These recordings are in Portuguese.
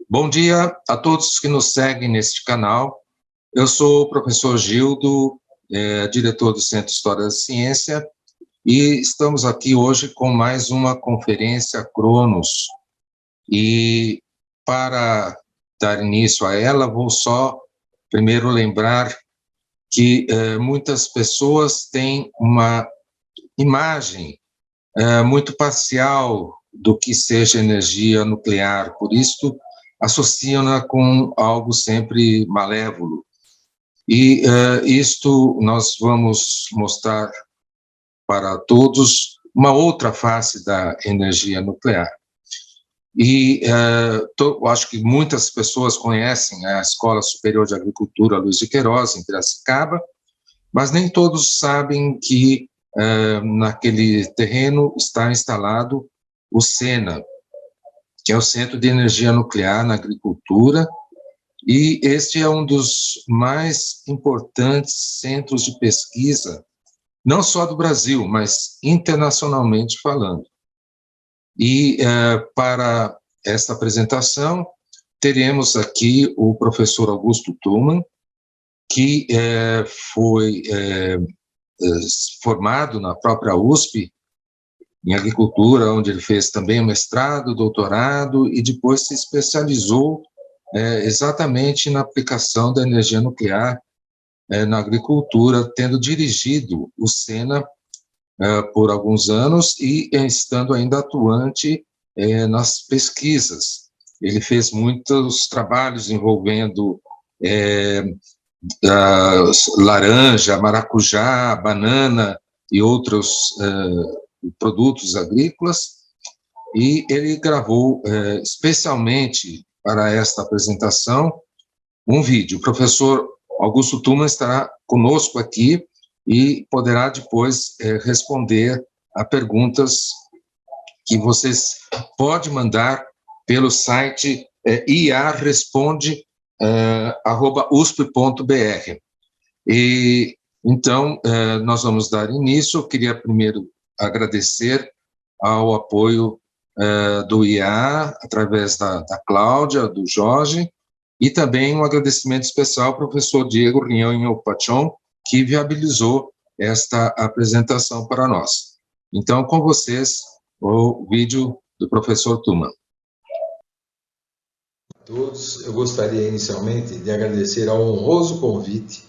Bom dia a todos que nos seguem neste canal. Eu sou o professor Gildo, diretor do Centro de História da Ciência, e estamos aqui hoje com mais uma conferência Cronos. E para dar início a ela, vou só primeiro lembrar que muitas pessoas têm uma imagem muito parcial do que seja energia nuclear, por isso associam-na com algo sempre malévolo. E isto nós vamos mostrar para todos uma outra face da energia nuclear. E acho que muitas pessoas conhecem a Escola Superior de Agricultura Luiz de Queiroz, em Piracicaba, mas nem todos sabem que naquele terreno está instalado o SENA, que é o Centro de Energia Nuclear na Agricultura, e este é um dos mais importantes centros de pesquisa, não só do Brasil, mas internacionalmente falando. E para esta apresentação, teremos aqui o professor Augusto Thumann, que foi formado na própria USP, em agricultura, onde ele fez também o mestrado, doutorado, e depois se especializou exatamente na aplicação da energia nuclear na agricultura, tendo dirigido o SENA por alguns anos e estando ainda atuante nas pesquisas. Ele fez muitos trabalhos envolvendo laranja, maracujá, banana e outros produtos agrícolas, e ele gravou especialmente para esta apresentação um vídeo. O professor Augusto Thumann estará conosco aqui e poderá depois responder a perguntas que vocês podem mandar pelo site iaresponde@usp.br. E então nós vamos dar início. Eu queria primeiro agradecer ao apoio do IA, através da Cláudia, do Jorge, e também um agradecimento especial ao professor Diego Rignonho Pachon, que viabilizou esta apresentação para nós. Então, com vocês, o vídeo do professor Thumann. A todos, eu gostaria inicialmente de agradecer ao honroso convite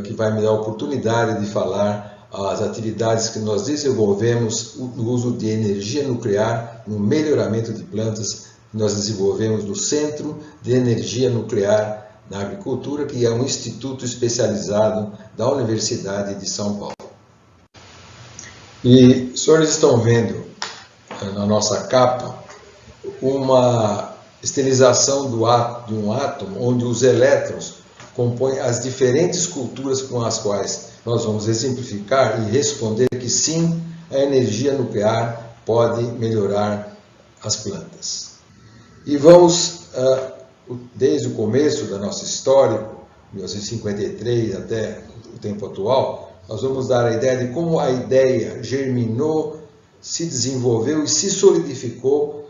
que vai me dar a oportunidade de falar as atividades que nós desenvolvemos no uso de energia nuclear no melhoramento de plantas que nós desenvolvemos no Centro de Energia Nuclear na Agricultura, que é um instituto especializado da Universidade de São Paulo. E os senhores estão vendo na nossa capa uma esterilização de um átomo onde os elétrons compõem as diferentes culturas com as quais nós vamos exemplificar e responder que sim, a energia nuclear pode melhorar as plantas. E vamos, desde o começo da nossa história, 1953 até o tempo atual, nós vamos dar a ideia de como a ideia germinou, se desenvolveu e se solidificou,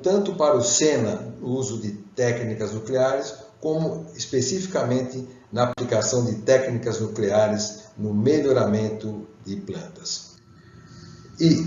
tanto para o SENA, o uso de técnicas nucleares, como especificamente na aplicação de técnicas nucleares no melhoramento de plantas. E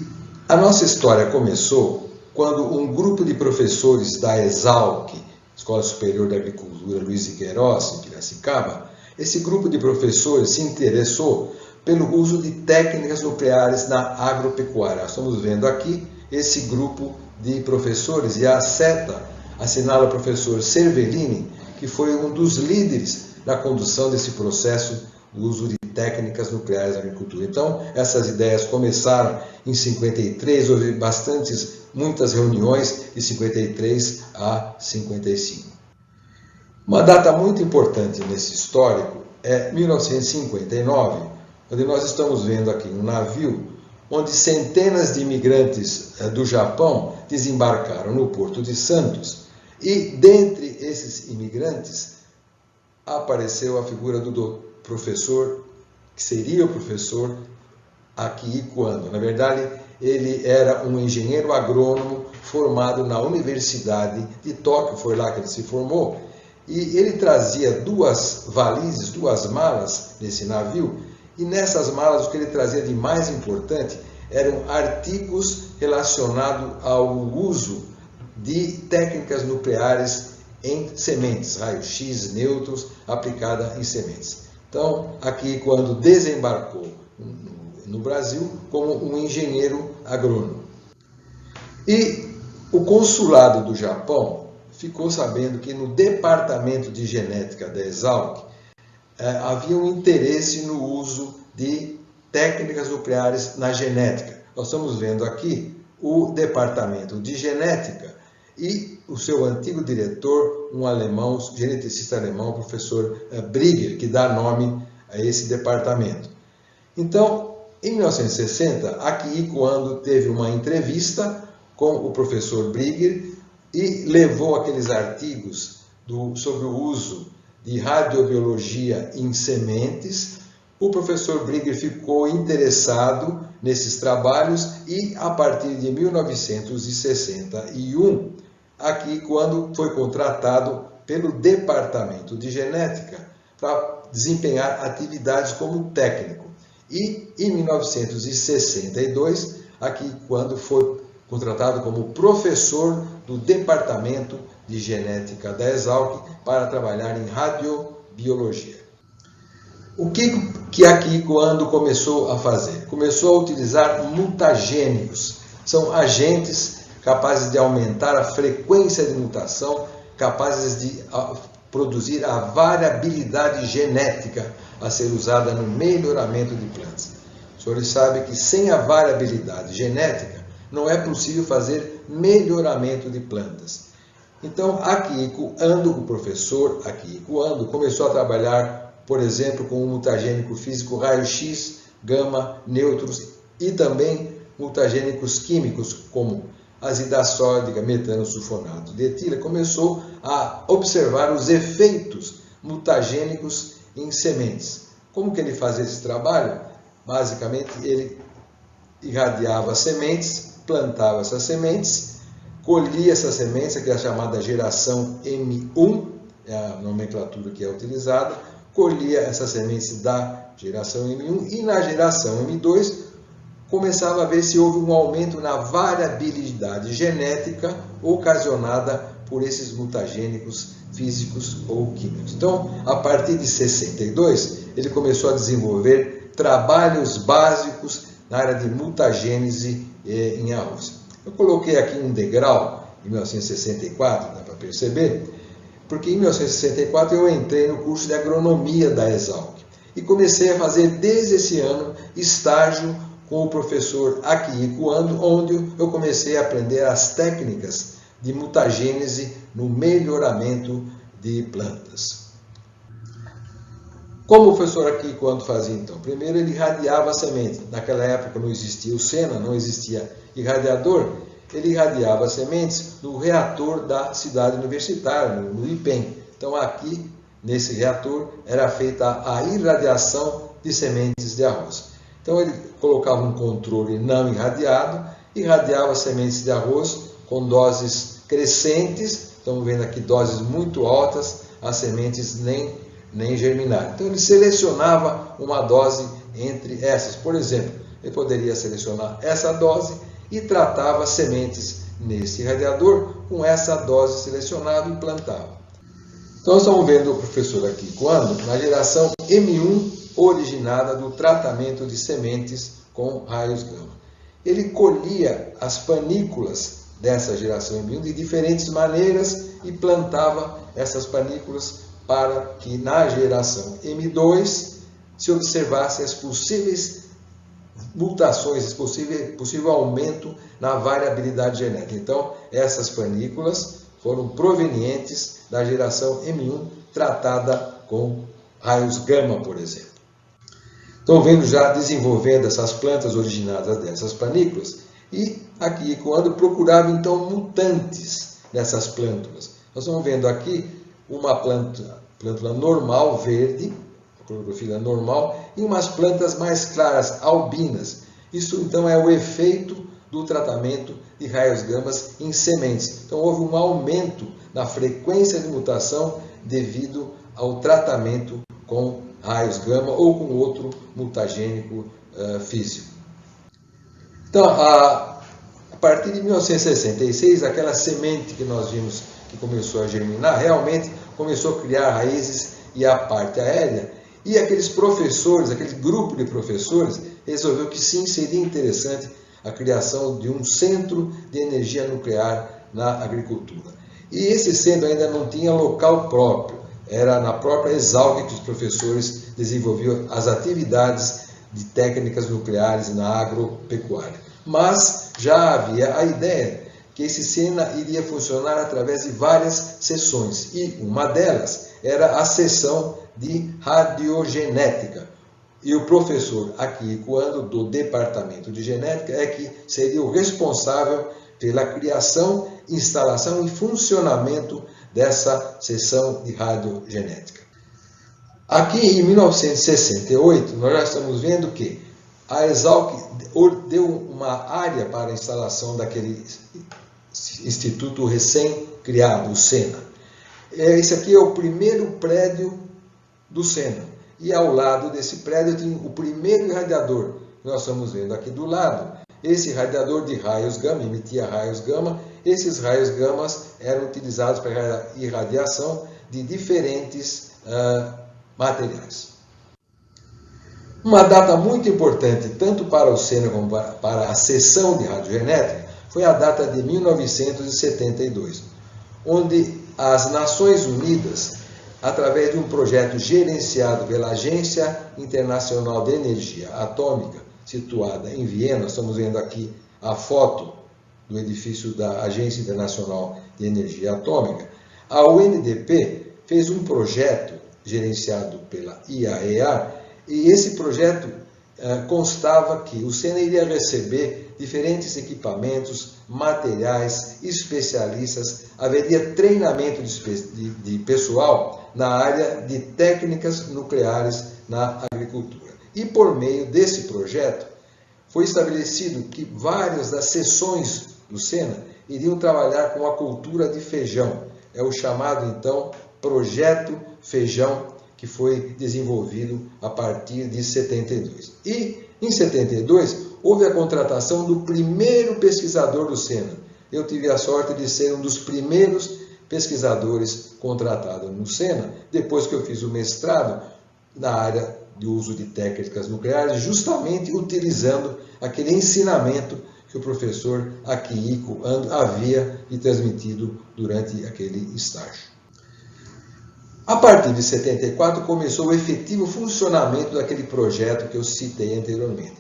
a nossa história começou quando um grupo de professores da ESALC, Escola Superior de Agricultura Luiz de Queiroz, em Piracicaba, esse grupo de professores se interessou pelo uso de técnicas nucleares na agropecuária. Nós estamos vendo aqui esse grupo de professores e a seta assinala o professor Cervellini, que foi um dos líderes na condução desse processo do uso de técnicas nucleares na agricultura. Então, essas ideias começaram em 53, houve muitas reuniões de 53 a 55. Uma data muito importante nesse histórico é 1959, onde nós estamos vendo aqui um navio onde centenas de imigrantes do Japão desembarcaram no Porto de Santos, e dentre esses imigrantes apareceu a figura do professor, que seria o professor Akihiko Ando. Na verdade, ele era um engenheiro agrônomo formado na Universidade de Tóquio, foi lá que ele se formou, e ele trazia 2 valizes, 2 malas nesse navio, e nessas malas o que ele trazia de mais importante eram artigos relacionados ao uso de técnicas nucleares em sementes, raio-x, nêutrons, aplicada em sementes. Então, aqui quando desembarcou no Brasil como um engenheiro agrônomo. E o consulado do Japão ficou sabendo que no departamento de genética da Exalc havia um interesse no uso de técnicas nucleares na genética. Nós estamos vendo aqui o departamento de genética e o seu antigo diretor, um alemão, geneticista alemão, o professor Brigger, que dá nome a esse departamento. Então, em 1960, Akihiko Ando teve uma entrevista com o professor Brigger e levou aqueles artigos sobre o uso de radiobiologia em sementes. O professor Brigger ficou interessado nesses trabalhos e, a partir de 1961, Akihiko Ando foi contratado pelo Departamento de Genética para desempenhar atividades como técnico. E, em 1962, Akihiko Ando foi contratado como professor do Departamento de Genética da Exalc para trabalhar em radiobiologia. O que Akihiko Ando começou a fazer? Começou a utilizar mutagênicos. São agentes capazes de aumentar a frequência de mutação, capazes de produzir a variabilidade genética a ser usada no melhoramento de plantas. Os senhores sabem que sem a variabilidade genética não é possível fazer melhoramento de plantas. Então, Akihiko Ando, o professor Akihiko Ando, começou a trabalhar, por exemplo, com o mutagênico físico raio-x, gama, nêutrons e também mutagênicos químicos como azida sódica, metano sulfonato de etilha. Começou a observar os efeitos mutagênicos em sementes. Como que ele fazia esse trabalho? Basicamente, ele irradiava as sementes, plantava essas sementes, colhia essas sementes, que é a chamada geração M1, é a nomenclatura que é utilizada, colhia essas sementes da geração M1 e na geração M2 começava a ver se houve um aumento na variabilidade genética ocasionada por esses mutagênicos físicos ou químicos. Então, a partir de 62, ele começou a desenvolver trabalhos básicos na área de mutagênese em arroz. Eu coloquei aqui um degrau em 1964, dá para perceber, porque em 1964 eu entrei no curso de agronomia da Exalc e comecei a fazer desde esse ano estágio com o professor Akihiko Ando, onde eu comecei a aprender as técnicas de mutagênese no melhoramento de plantas. Como o professor Akihiko Ando fazia então? Primeiro ele irradiava a semente. Naquela época não existia o Sena, não existia irradiador. Ele irradiava as sementes no reator da cidade universitária, no IPEM. Então aqui, nesse reator, era feita a irradiação de sementes de arroz. Então ele colocava um controle não irradiado, irradiava sementes de arroz com doses crescentes. Estamos vendo aqui doses muito altas, as sementes nem germinaram. Então ele selecionava uma dose entre essas. Por exemplo, ele poderia selecionar essa dose e tratava sementes nesse irradiador com essa dose selecionada e plantava. Então nós estamos vendo o professor aqui quando na geração M1 originada do tratamento de sementes com raios gama. Ele colhia as panículas dessa geração M1 de diferentes maneiras e plantava essas panículas para que na geração M2 se observasse as possíveis mutações, esse possível aumento na variabilidade genética. Então, essas panículas foram provenientes da geração M1 tratada com raios gama, por exemplo. Estão vendo já desenvolvendo essas plantas originadas dessas panículas e Akihiko Ando procurava então mutantes nessas plântulas. Nós estamos vendo aqui uma plântula normal, verde, clorofila normal, e umas plantas mais claras, albinas. Isso então é o efeito do tratamento de raios gamas em sementes. Então houve um aumento na frequência de mutação devido ao tratamento com raios gama ou com outro mutagênico físico. Então, a partir de 1966, aquela semente que nós vimos que começou a germinar, realmente começou a criar raízes e a parte aérea, e aqueles professores, aquele grupo de professores, resolveu que sim, seria interessante a criação de um centro de energia nuclear na agricultura. E esse centro ainda não tinha local próprio, era na própria Exalc que os professores desenvolviam as atividades de técnicas nucleares na agropecuária. Mas já havia a ideia que esse SENA iria funcionar através de várias seções, e uma delas era a seção de radiogenética. E o professor Akihiko Ando, do Departamento de Genética, é que seria o responsável pela criação, instalação e funcionamento dessa seção de radiogenética. Aqui em 1968, nós já estamos vendo que a Exalc deu uma área para a instalação daquele instituto recém-criado, o SENA. Esse aqui é o primeiro prédio do SENA. E ao lado desse prédio tem o primeiro irradiador, que nós estamos vendo aqui do lado. Esse irradiador de raios gama, emitia raios gama. Esses raios gamas eram utilizados para irradiação de diferentes materiais. Uma data muito importante, tanto para o SENA como para a seção de radiogenética, foi a data de 1972, onde as Nações Unidas, através de um projeto gerenciado pela Agência Internacional de Energia Atômica, situada em Viena, estamos vendo aqui a foto do edifício da Agência Internacional de Energia Atômica, a UNDP fez um projeto gerenciado pela IAEA, e esse projeto constava que o SENA iria receber diferentes equipamentos, materiais, especialistas, haveria treinamento de pessoal na área de técnicas nucleares na agricultura. E por meio desse projeto, foi estabelecido que várias das seções do SENA iriam trabalhar com a cultura de feijão. É o chamado, então, Projeto Feijão, que foi desenvolvido a partir de 72. E, em 72, houve a contratação do primeiro pesquisador do SENA. Eu tive a sorte de ser um dos primeiros pesquisadores contratados no SENA, depois que eu fiz o mestrado na área de uso de técnicas nucleares, justamente utilizando aquele ensinamento que o professor Akihiko Ando havia me transmitido durante aquele estágio. A partir de 74 começou o efetivo funcionamento daquele projeto que eu citei anteriormente.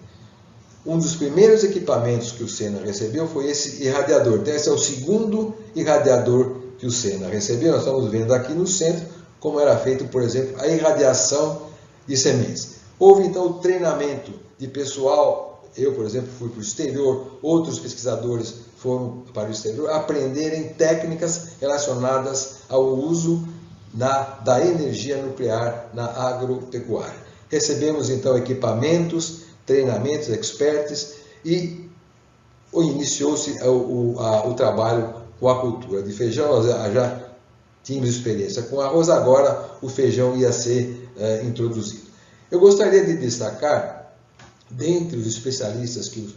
Um dos primeiros equipamentos que o SENA recebeu foi esse irradiador. Então, esse é o segundo irradiador que o SENA recebeu. Nós estamos vendo aqui no centro como era feito, por exemplo, a irradiação de sementes. Houve então o treinamento de pessoal. Eu, por exemplo, fui para o exterior, outros pesquisadores foram para o exterior, aprenderem técnicas relacionadas ao uso da energia nuclear na agropecuária. Recebemos então equipamentos, treinamentos, experts, e iniciou-se o trabalho com a cultura de feijão. Nós já tínhamos experiência com arroz, agora o feijão ia ser introduzido. Eu gostaria de destacar, dentre os especialistas que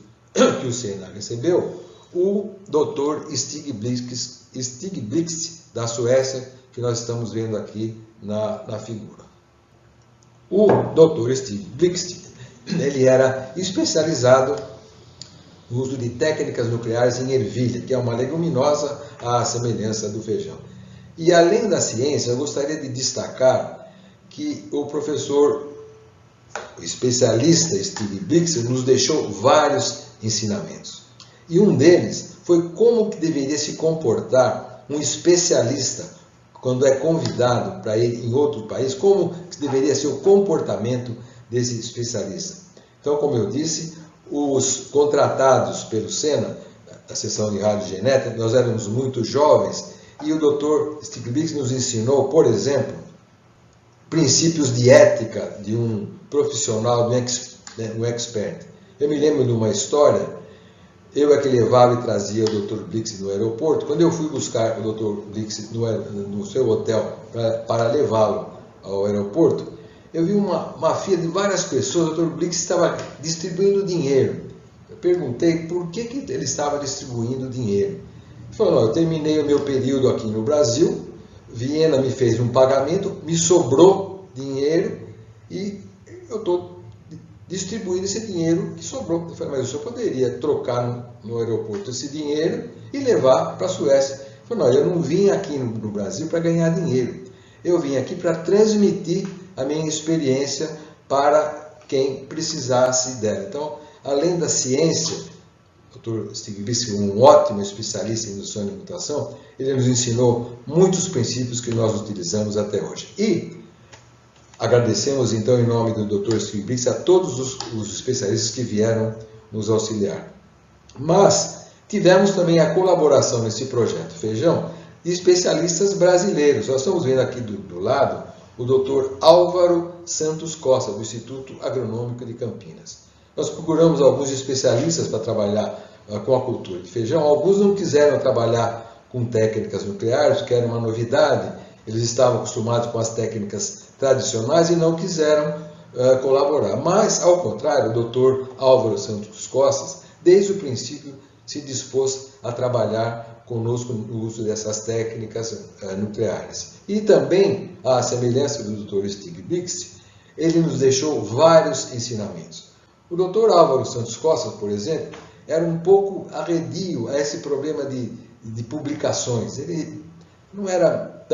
o SENA recebeu, o Dr. Stig Blixt, da Suécia, que nós estamos vendo aqui na figura. O Dr. Stig Blixt, ele era especializado no uso de técnicas nucleares em ervilha, que é uma leguminosa à semelhança do feijão. E além da ciência, eu gostaria de destacar que o professor especialista Stig Blixt nos deixou vários ensinamentos. E um deles foi como que deveria se comportar um especialista quando é convidado para ir em outro país, como deveria ser o comportamento desse especialista. Então, como eu disse, os contratados pelo SENA, da seção de radiogenética, nós éramos muito jovens, e o Dr. Stig Blixt nos ensinou, por exemplo, princípios de ética de um profissional, de um expert. Eu me lembro de uma história eu é que levava e trazia o Dr. Blix no aeroporto. Quando eu fui buscar o Dr. Blix no seu hotel para levá-lo ao aeroporto, eu vi uma fila de várias pessoas. O Dr. Blix estava distribuindo dinheiro. Eu perguntei por que ele estava distribuindo dinheiro. Ele falou: eu terminei o meu período aqui no Brasil, Viena me fez um pagamento, me sobrou dinheiro e eu estou distribuindo esse dinheiro que sobrou. Eu falei: mas o senhor poderia trocar no aeroporto esse dinheiro e levar para a Suécia. Ele falou: não, eu não vim aqui no Brasil para ganhar dinheiro. Eu vim aqui para transmitir a minha experiência para quem precisasse dela. Então, além da ciência, o Dr. Stiglitz, um ótimo especialista em indução de mutação, ele nos ensinou muitos princípios que nós utilizamos até hoje. E agradecemos, então, em nome do Dr. Stiglitz, a todos os especialistas que vieram nos auxiliar. Mas tivemos também a colaboração nesse projeto Feijão de especialistas brasileiros. Nós estamos vendo aqui do lado o Dr. Álvaro Santos Costa, do Instituto Agronômico de Campinas. Nós procuramos alguns especialistas para trabalhar com a cultura de feijão. Alguns não quiseram trabalhar com técnicas nucleares, que era uma novidade. Eles estavam acostumados com as técnicas tradicionais e não quiseram colaborar. Mas, ao contrário, o Dr. Álvaro Santos Costa, desde o princípio, se dispôs a trabalhar conosco no uso dessas técnicas nucleares. E também, à semelhança do Dr. Stiglitz, ele nos deixou vários ensinamentos. O Dr. Álvaro Santos Costa, por exemplo, era um pouco arredio a esse problema de publicações. Ele não era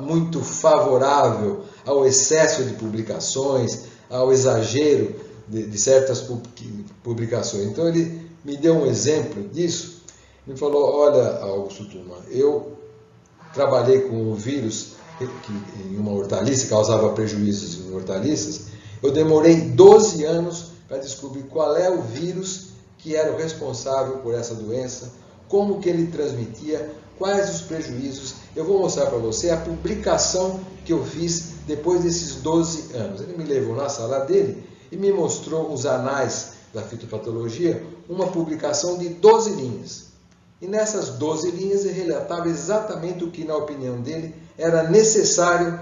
muito favorável ao excesso de publicações, ao exagero de certas publicações. Então, ele me deu um exemplo disso. Ele falou: olha, Augusto Turma, eu trabalhei com um vírus que em uma hortaliça causava prejuízos em hortaliças. Eu demorei 12 anos para descobrir qual é o vírus que era o responsável por essa doença, como que ele transmitia, quais os prejuízos. Eu vou mostrar para você a publicação que eu fiz depois desses 12 anos. Ele me levou na sala dele e me mostrou os anais da fitopatologia, uma publicação de 12 linhas. E nessas 12 linhas ele relatava exatamente o que, na opinião dele, era necessário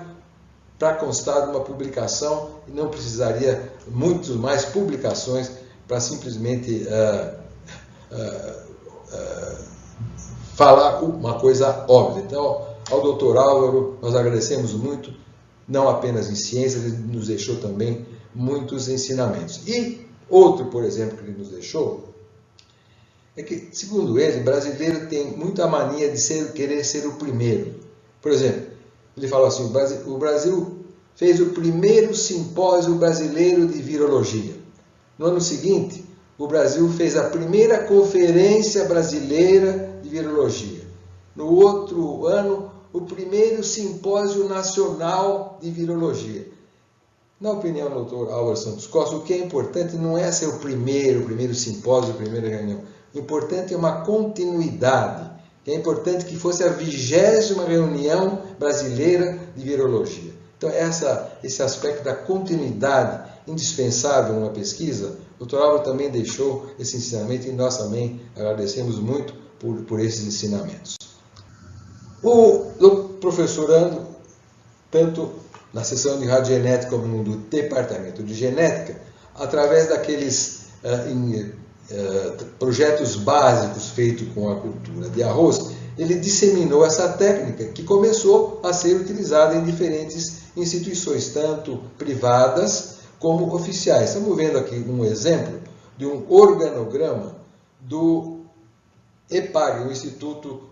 para constar de uma publicação e não precisaria muito mais publicações para simplesmente falar uma coisa óbvia. Então, ao Dr. Álvaro, nós agradecemos muito, não apenas em ciência, ele nos deixou também muitos ensinamentos. E outro, por exemplo, que ele nos deixou, é que, segundo ele, o brasileiro tem muita mania de querer ser o primeiro. Por exemplo, ele falou assim: o Brasil fez o primeiro simpósio brasileiro de virologia. No ano seguinte, o Brasil fez a primeira conferência brasileira de virologia. No outro ano, o primeiro simpósio nacional de virologia. Na opinião do Dr. Álvaro Santos Costa, o que é importante não é ser o primeiro simpósio, a primeira reunião. O importante é uma continuidade. É importante que fosse a 20ª reunião brasileira de virologia. Então, esse aspecto da continuidade indispensável numa pesquisa, o Dr. Álvaro também deixou esse ensinamento e nós também agradecemos muito por esses ensinamentos. O professor Ando, tanto na seção de radiogenética como no departamento de genética, através daqueles projetos básicos feitos com a cultura de arroz, ele disseminou essa técnica que começou a ser utilizada em diferentes instituições, tanto privadas como oficiais. Estamos vendo aqui um exemplo de um organograma do EPAG, o Instituto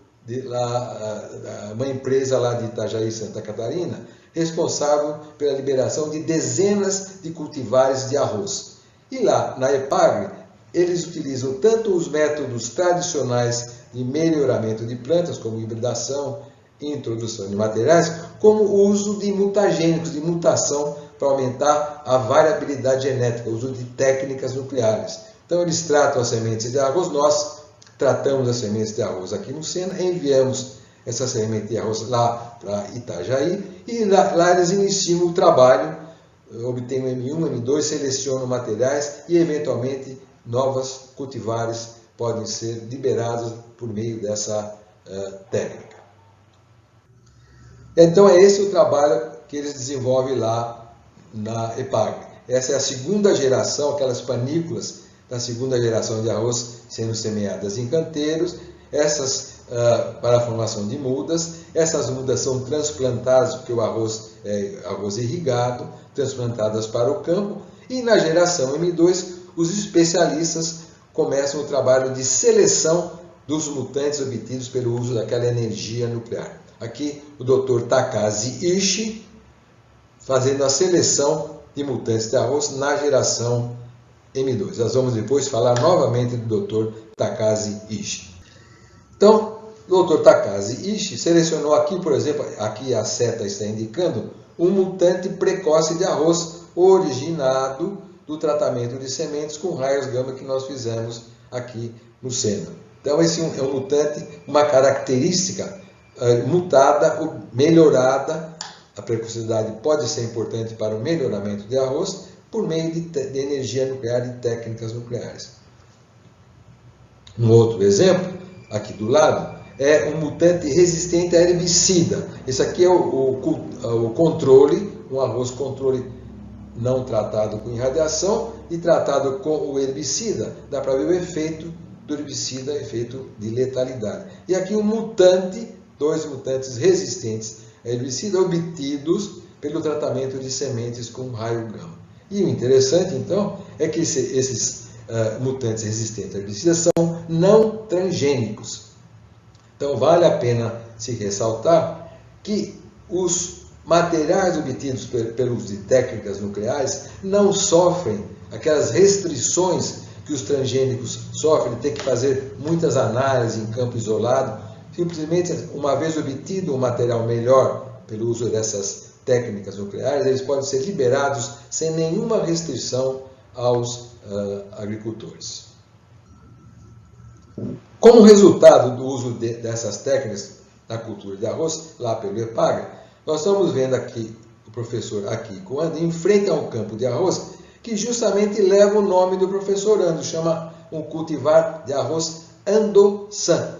uma empresa lá de Itajaí, Santa Catarina, responsável pela liberação de dezenas de cultivares de arroz. E lá, na EPAG, eles utilizam tanto os métodos tradicionais de melhoramento de plantas, como hibridação e introdução de materiais, como o uso de mutagênicos, de mutação, para aumentar a variabilidade genética, o uso de técnicas nucleares. Então, eles tratam as sementes de arroz, nós tratamos as sementes de arroz aqui no Sena, enviamos essa semente de arroz lá para Itajaí, e lá eles iniciam o trabalho, obtêm o M1, M2, selecionam materiais e, eventualmente, novas cultivares podem ser liberados por meio dessa técnica. Então é esse o trabalho que eles desenvolvem lá na EPAGRE. Essa é a segunda geração, aquelas panículas da segunda geração de arroz sendo semeadas em canteiros, essas para a formação de mudas. Essas mudas são transplantadas, porque o arroz é arroz irrigado, transplantadas para o campo. E na geração M2, os especialistas começam o trabalho de seleção dos mutantes obtidos pelo uso daquela energia nuclear. Aqui o Dr. Takashi Ishii fazendo a seleção de mutantes de arroz na geração M2. Nós vamos depois falar novamente do Dr. Takashi Ishii. Então, o Dr. Takashi Ishii selecionou aqui, por exemplo, aqui a seta está indicando, um mutante precoce de arroz originado do tratamento de sementes com raios gama que nós fizemos aqui no seno. Então, esse é um mutante, uma característica mutada ou melhorada. A precocidade pode ser importante para o melhoramento de arroz por meio de energia nuclear e técnicas nucleares. Um outro exemplo, aqui do lado, é um mutante resistente a herbicida. Esse aqui é o controle, um arroz controle não tratado com irradiação e tratado com o herbicida. Dá para ver o efeito do herbicida, efeito de letalidade. E aqui um mutante, dois mutantes resistentes a herbicida obtidos pelo tratamento de sementes com raio gama. E o interessante, então, é que esses mutantes resistentes a herbicidas são não transgênicos. Então, vale a pena se ressaltar que os materiais obtidos pelo uso de técnicas nucleares não sofrem aquelas restrições que os transgênicos sofrem, tem que fazer muitas análises em campo isolado. Simplesmente, uma vez obtido um material melhor pelo uso dessas técnicas nucleares, eles podem ser liberados sem nenhuma restrição aos agricultores. Como resultado do uso dessas técnicas na cultura de arroz, lá pelo EPAGRE, nós estamos vendo aqui o professor Akiko Ando em frente a um campo de arroz que justamente leva o nome do professor Ando, chama um cultivar de arroz Ando-san.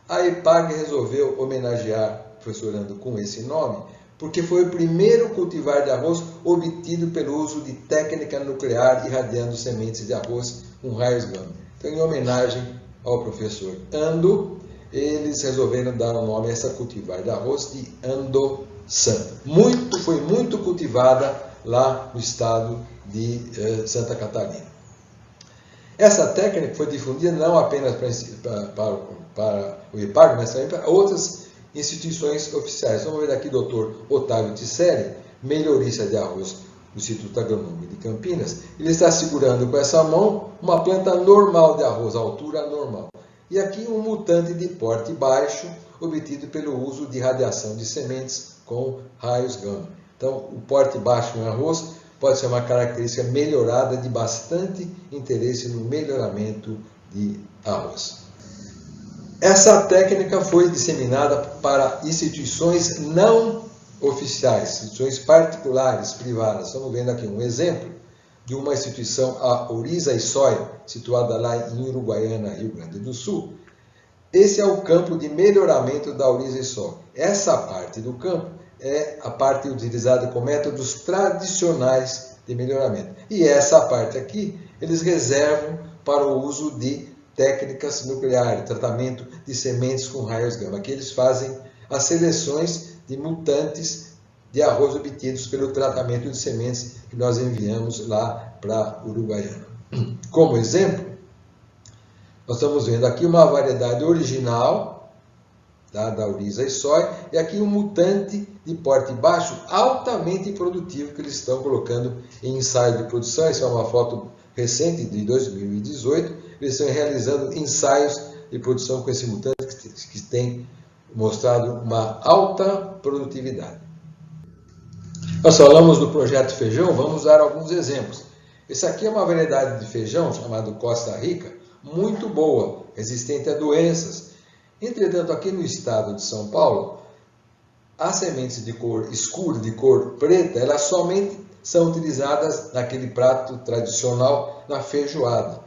A EPAGRE resolveu homenagear o professor Ando com esse nome, porque foi o primeiro cultivar de arroz obtido pelo uso de técnica nuclear irradiando sementes de arroz com raios gama. Então, em homenagem ao professor Ando, eles resolveram dar o nome a essa cultivar de arroz de Ando-san. Foi muito cultivada lá no estado de Santa Catarina. Essa técnica foi difundida não apenas para o EPAGRE, mas também para outras instituições oficiais. Vamos ver aqui o Dr. Otávio Tisselli, melhorista de arroz do Instituto Agronômico de Campinas. Ele está segurando com essa mão uma planta normal de arroz, altura normal. E aqui um mutante de porte baixo, obtido pelo uso de radiação de sementes com raios gama. Então, o porte baixo no arroz pode ser uma característica melhorada de bastante interesse no melhoramento de arroz. Essa técnica foi disseminada para instituições não oficiais, instituições particulares, privadas. Estamos vendo aqui um exemplo de uma instituição, a Ouriça e Soia, situada lá em Uruguaiana, Rio Grande do Sul. Esse é o campo de melhoramento da Ouriça e Soia. Essa parte do campo é a parte utilizada com métodos tradicionais de melhoramento. E essa parte aqui, eles reservam para o uso de técnicas nucleares, tratamento de sementes com raios gama. Aqui eles fazem as seleções de mutantes de arroz obtidos pelo tratamento de sementes que nós enviamos lá para Uruguaiana. Como exemplo, nós estamos vendo aqui uma variedade original da Ouriça e Soia, e aqui um mutante de porte baixo altamente produtivo que eles estão colocando em ensaio de produção. Essa é uma foto recente de 2018. Eles estão realizando ensaios de produção com esse mutante que tem mostrado uma alta produtividade. Nós falamos do projeto feijão, vamos dar alguns exemplos. Esse aqui é uma variedade de feijão chamado Costa Rica, muito boa, resistente a doenças. Entretanto, aqui no estado de São Paulo, as sementes de cor escura, de cor preta, elas somente são utilizadas naquele prato tradicional, na feijoada.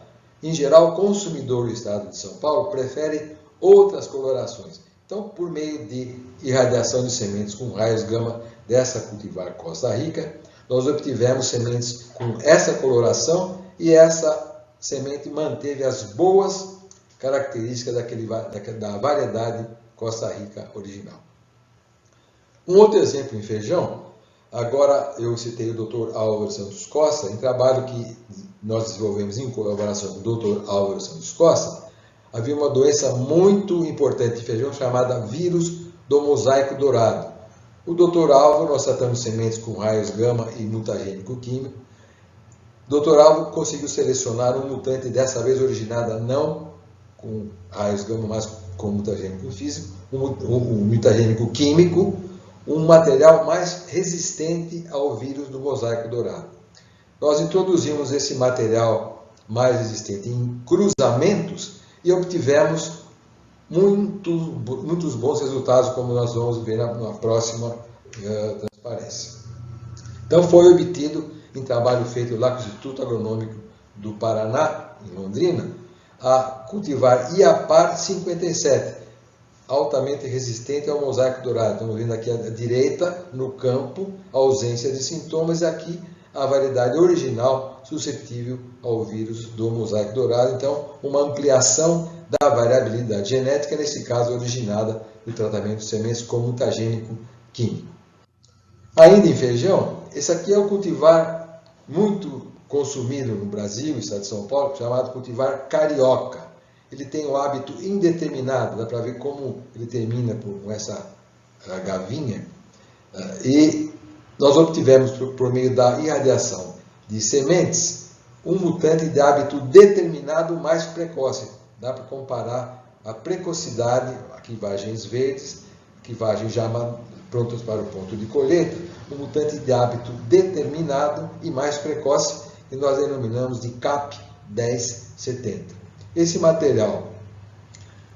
Em geral, o consumidor do estado de São Paulo prefere outras colorações. Então, por meio de irradiação de sementes com raios gama dessa cultivar Costa Rica, nós obtivemos sementes com essa coloração e essa semente manteve as boas características da variedade Costa Rica original. Um outro exemplo em feijão, agora eu citei o Dr. Álvaro Santos Costa, em trabalho que nós desenvolvemos em colaboração com o Dr. Álvaro Santos Costa, havia uma doença muito importante de feijão chamada vírus do mosaico dourado. O Dr. Álvaro, nós tratamos sementes com raios gama e mutagênico químico. O Dr. Álvaro conseguiu selecionar um mutante, dessa vez originada não com raios gama, mas com mutagênico físico, um mutagênico químico, um material mais resistente ao vírus do mosaico dourado. Nós introduzimos esse material mais resistente em cruzamentos e obtivemos muitos bons resultados, como nós vamos ver na próxima transparência. Então foi obtido, em trabalho feito lá com o Instituto Agronômico do Paraná, em Londrina, a cultivar Iapar 57, altamente resistente ao mosaico dourado. Estamos vendo aqui à direita, no campo, a ausência de sintomas, e aqui a variedade original suscetível ao vírus do mosaico dourado. Então, uma ampliação da variabilidade genética, nesse caso originada do tratamento de sementes com mutagênico químico. Ainda em feijão, esse aqui é o cultivar muito consumido no Brasil, estado de São Paulo, chamado cultivar carioca. Ele tem um hábito indeterminado, dá para ver como ele termina com essa gavinha, e nós obtivemos, por meio da irradiação de sementes, um mutante de hábito determinado mais precoce. Dá para comparar a precocidade, clivagens verdes, clivagens já prontas para o ponto de colheita, um mutante de hábito determinado e mais precoce, que nós denominamos de CAP 1070. Esse material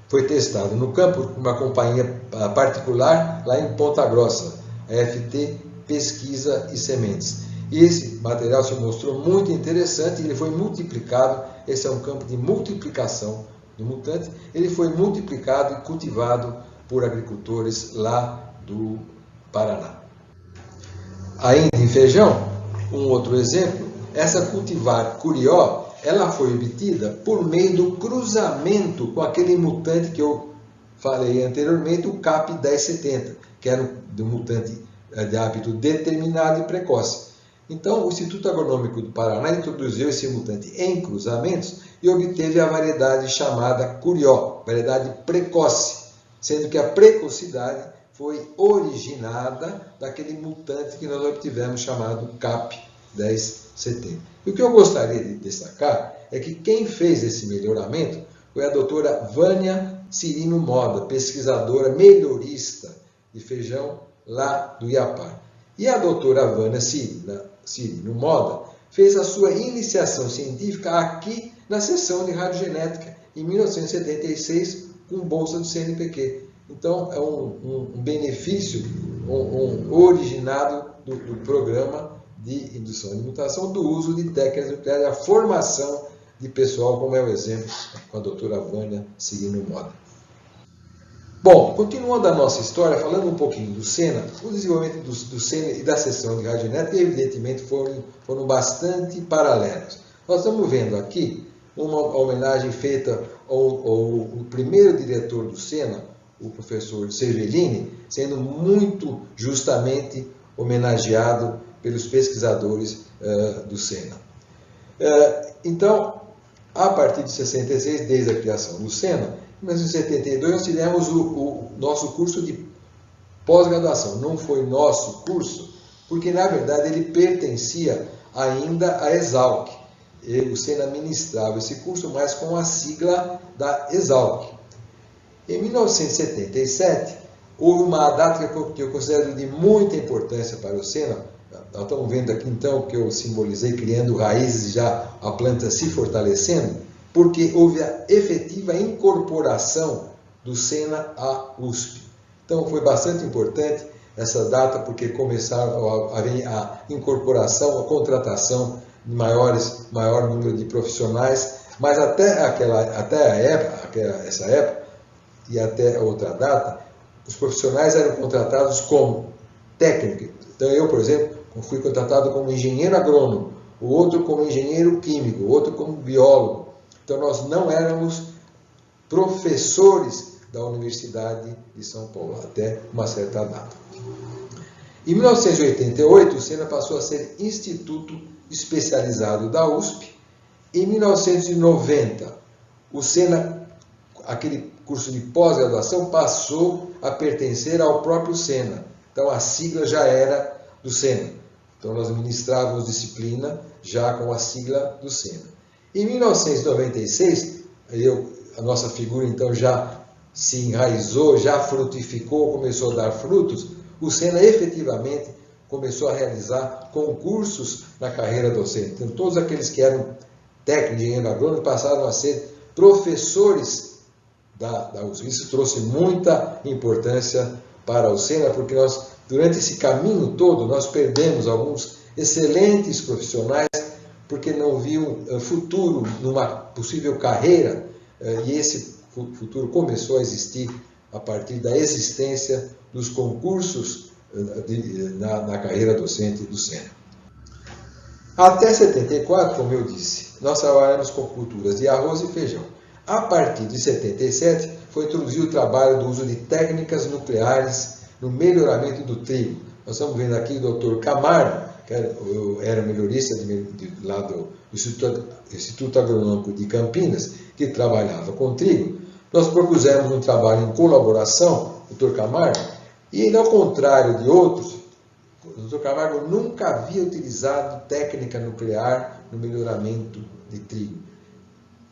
foi testado no campo por uma companhia particular lá em Ponta Grossa, a FT Pesquisa e Sementes. E esse material se mostrou muito interessante e ele foi multiplicado. Esse é um campo de multiplicação do mutante. Ele foi multiplicado e cultivado por agricultores lá do Paraná. Ainda em feijão, um outro exemplo, essa cultivar curió, ela foi obtida por meio do cruzamento com aquele mutante que eu falei anteriormente, o CAP 1070, que era um mutante de hábito determinado e precoce. Então, o Instituto Agronômico do Paraná introduziu esse mutante em cruzamentos e obteve a variedade chamada curió, variedade precoce, sendo que a precocidade foi originada daquele mutante que nós obtivemos chamado CAP 1070. E o que eu gostaria de destacar é que quem fez esse melhoramento foi a doutora Vânia Cirino Moda, pesquisadora melhorista de feijão lá do Iapar. E a doutora Vânia Cirino Moda fez a sua iniciação científica aqui na seção de radiogenética, em 1976, com bolsa do CNPq. Então, é um benefício originado do programa de indução de mutação, do uso de técnicas nucleares, a formação de pessoal, como é o exemplo com a doutora Vânia Cirino Moda. Bom, continuando a nossa história, falando um pouquinho do SENA, o desenvolvimento do SENA e da seção de radiogenética, evidentemente, foram bastante paralelos. Nós estamos vendo aqui uma homenagem feita ao primeiro diretor do SENA, o professor Cervellini, sendo muito justamente homenageado pelos pesquisadores do SENA. Então, a partir de 66, desde a criação do SENA, em 1972 nós tivemos o nosso curso de pós-graduação. Não foi nosso curso, porque na verdade ele pertencia ainda à Exalc. O SENA ministrava esse curso, mas com a sigla da Exalc. Em 1977, houve uma data que eu considero de muita importância para o SENA. Nós estamos vendo aqui então que eu simbolizei criando raízes e já a planta se fortalecendo, porque houve a efetiva incorporação do SENA à USP. Então foi bastante importante essa data porque começava a incorporação, a contratação de maior número de profissionais, mas essa época e até outra data, os profissionais eram contratados como técnico. Então eu, por exemplo, fui contratado como engenheiro agrônomo, o outro como engenheiro químico, o outro como biólogo. Então nós não éramos professores da Universidade de São Paulo, até uma certa data. Em 1988, o Sena passou a ser Instituto Especializado da USP. Em 1990, o Sena, aquele curso de pós-graduação, passou a pertencer ao próprio Sena. Então a sigla já era do Sena. Então nós ministrávamos disciplina já com a sigla do Sena. Em 1996, a nossa figura então já se enraizou, já frutificou, começou a dar frutos. O Sena efetivamente começou a realizar concursos na carreira docente. Então todos aqueles que eram técnicos de engenheiro agrônomo passaram a ser professores da USP. Isso trouxe muita importância para o Sena, porque nós, durante esse caminho todo, nós perdemos alguns excelentes profissionais, porque não viam futuro numa possível carreira, e esse futuro começou a existir a partir da existência dos concursos na carreira docente do Sena. Até 74, como eu disse, nós trabalhamos com culturas de arroz e feijão. A partir de 77, foi introduzido o trabalho do uso de técnicas nucleares no melhoramento do trigo. Nós estamos vendo aqui o Dr. Camargo, que era melhorista lá do Instituto Agronômico de Campinas, que trabalhava com trigo. Nós propusemos um trabalho em colaboração, Dr. Camargo, e ele, ao contrário de outros, o Dr. Camargo nunca havia utilizado técnica nuclear no melhoramento de trigo.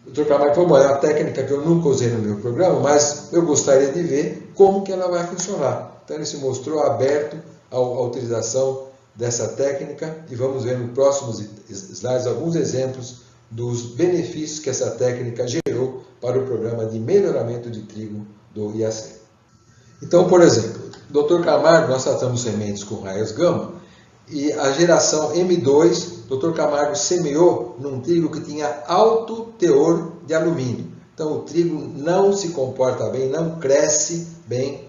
O Dr. Camargo falou, é uma técnica que eu nunca usei no meu programa, mas eu gostaria de ver como que ela vai funcionar. Então ele se mostrou aberto à utilização dessa técnica e vamos ver nos próximos slides alguns exemplos dos benefícios que essa técnica gerou para o programa de melhoramento de trigo do IAC. Então, por exemplo, Dr. Camargo, nós tratamos sementes com raios gama e a geração M2, Dr. Camargo semeou num trigo que tinha alto teor de alumínio. Então o trigo não se comporta bem, não cresce bem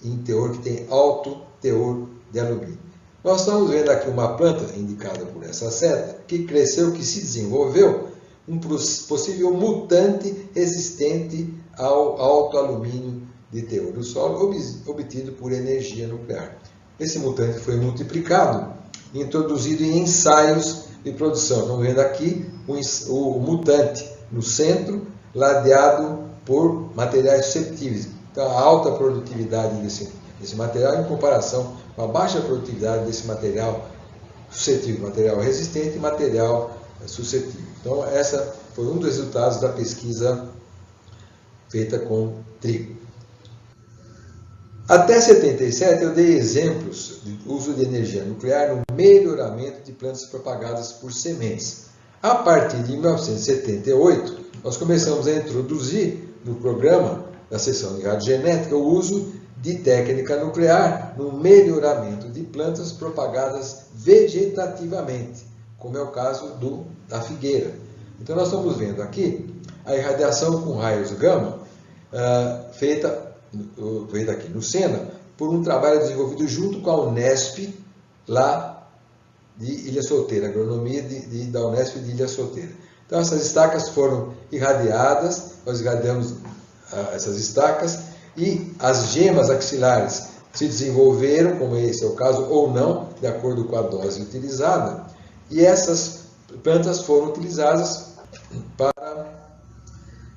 em teor que tem alto teor de alumínio. Nós estamos vendo aqui uma planta indicada por essa seta que cresceu, que se desenvolveu, um possível mutante resistente ao alto alumínio de teor do solo obtido por energia nuclear. Esse mutante foi multiplicado e introduzido em ensaios de produção. Estamos vendo aqui o mutante no centro, ladeado por materiais suscetíveis. Então, a alta produtividade desse material em comparação com a baixa produtividade desse material suscetível, material resistente e material suscetível. Então, essa foi um dos resultados da pesquisa feita com trigo. Até 77, eu dei exemplos de uso de energia nuclear no melhoramento de plantas propagadas por sementes. A partir de 1978, nós começamos a introduzir no programa da seção de radiogenética o uso de técnica nuclear no melhoramento de plantas propagadas vegetativamente, como é o caso da figueira. Então nós estamos vendo aqui a irradiação com raios gama feita aqui no Sena por um trabalho desenvolvido junto com a Unesp, lá de Ilha Solteira, agronomia da Unesp de Ilha Solteira. Então essas estacas foram irradiadas, nós irradiamos essas estacas e as gemas axilares se desenvolveram, como esse é o caso, ou não, de acordo com a dose utilizada, e essas plantas foram utilizadas para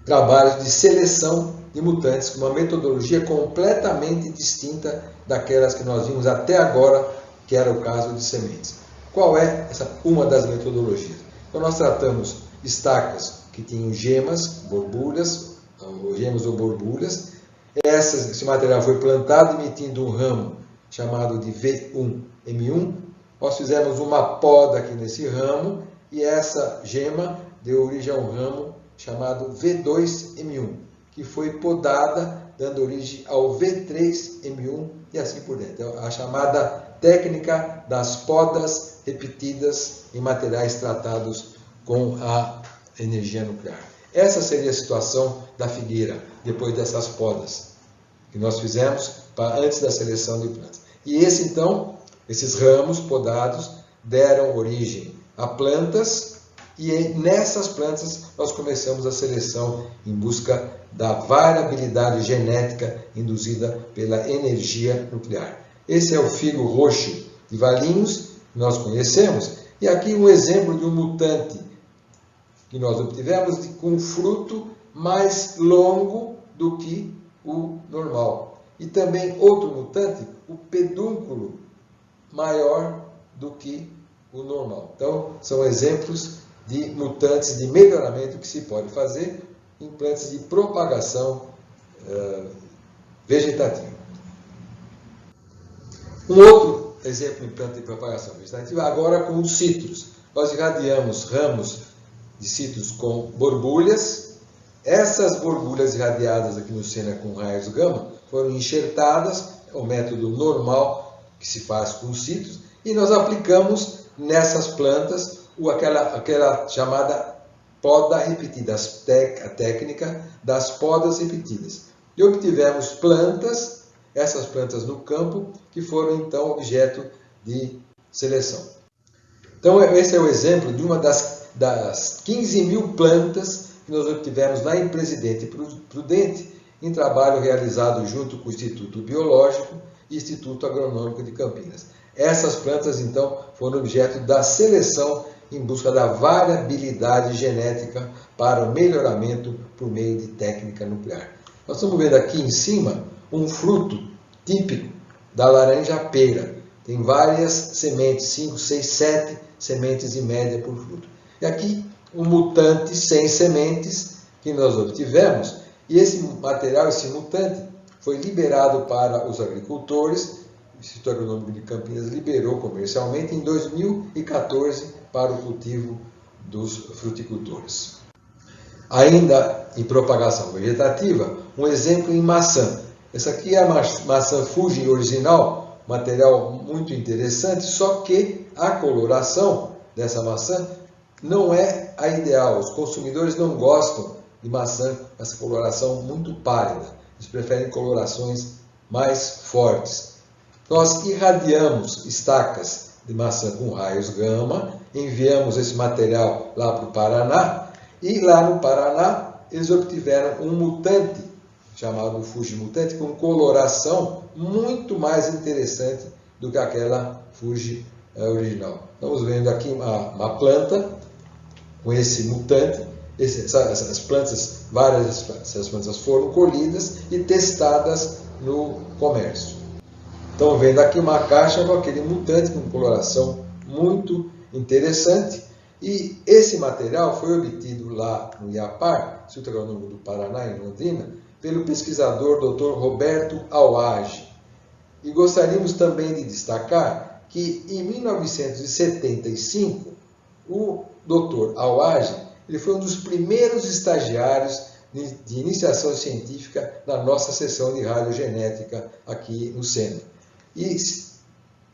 trabalhos de seleção de mutantes, com uma metodologia completamente distinta daquelas que nós vimos até agora, que era o caso de sementes. Qual é uma das metodologias? Então nós tratamos estacas que tinham gemas, borbulhas, gemas ou borbulhas. Esse material foi plantado emitindo um ramo chamado de V1M1. Nós fizemos uma poda aqui nesse ramo e essa gema deu origem a um ramo chamado V2M1, que foi podada, dando origem ao V3M1 e assim por diante. Então, a chamada técnica das podas repetidas em materiais tratados com a energia nuclear. Essa seria a situação da figueira, depois dessas podas que nós fizemos antes da seleção de plantas. E esses ramos podados deram origem a plantas, e nessas plantas nós começamos a seleção em busca da variabilidade genética induzida pela energia nuclear. Esse é o figo roxo de Valinhos, que nós conhecemos, e aqui um exemplo de um mutante que nós obtivemos com um fruto mais longo do que o normal. E também outro mutante, o pedúnculo maior do que o normal. Então, são exemplos de mutantes de melhoramento que se pode fazer em plantas de propagação vegetativa. Um outro exemplo em planta de propagação vegetativa, agora com os citros. Nós irradiamos ramos de citros com borbulhas. Essas borbulhas irradiadas aqui no Sena com raios gama foram enxertadas, é o método normal que se faz com os citros, e nós aplicamos nessas plantas aquela chamada poda repetida, a técnica das podas repetidas. E obtivemos plantas, essas plantas no campo, que foram então objeto de seleção. Então esse é o exemplo de uma das 15.000 plantas que nós obtivemos lá em Presidente Prudente, em trabalho realizado junto com o Instituto Biológico e Instituto Agronômico de Campinas. Essas plantas, então, foram objeto da seleção em busca da variabilidade genética para o melhoramento por meio de técnica nuclear. Nós estamos vendo aqui em cima um fruto típico da laranja pera. Tem várias sementes, 5, 6, 7 sementes em média por fruto. E aqui um mutante sem sementes que nós obtivemos, e esse material, esse mutante, foi liberado para os agricultores. O Instituto Agronômico de Campinas liberou comercialmente em 2014 para o cultivo dos fruticultores. Ainda em propagação vegetativa, um exemplo em maçã. Essa aqui é a maçã Fuji original, material muito interessante, só que a coloração dessa maçã não é a ideal. Os consumidores não gostam de maçã com essa coloração muito pálida. Eles preferem colorações mais fortes. Nós irradiamos estacas de maçã com raios gama, enviamos esse material lá para o Paraná, e lá no Paraná eles obtiveram um mutante, chamado Fuji mutante, com coloração muito mais interessante do que aquela Fuji original. Estamos vendo aqui uma planta com esse mutante. Essas plantas, várias dessas plantas foram colhidas e testadas no comércio. Estão vendo aqui uma caixa com aquele mutante com coloração muito interessante, e esse material foi obtido lá no IAPAR, Instituto Agronômico do Paraná, em Londrina, pelo pesquisador Dr. Roberto Auage. E gostaríamos também de destacar que em 1975 o Dr. Auage ele foi um dos primeiros estagiários de iniciação científica na nossa seção de radiogenética aqui no Sena. E,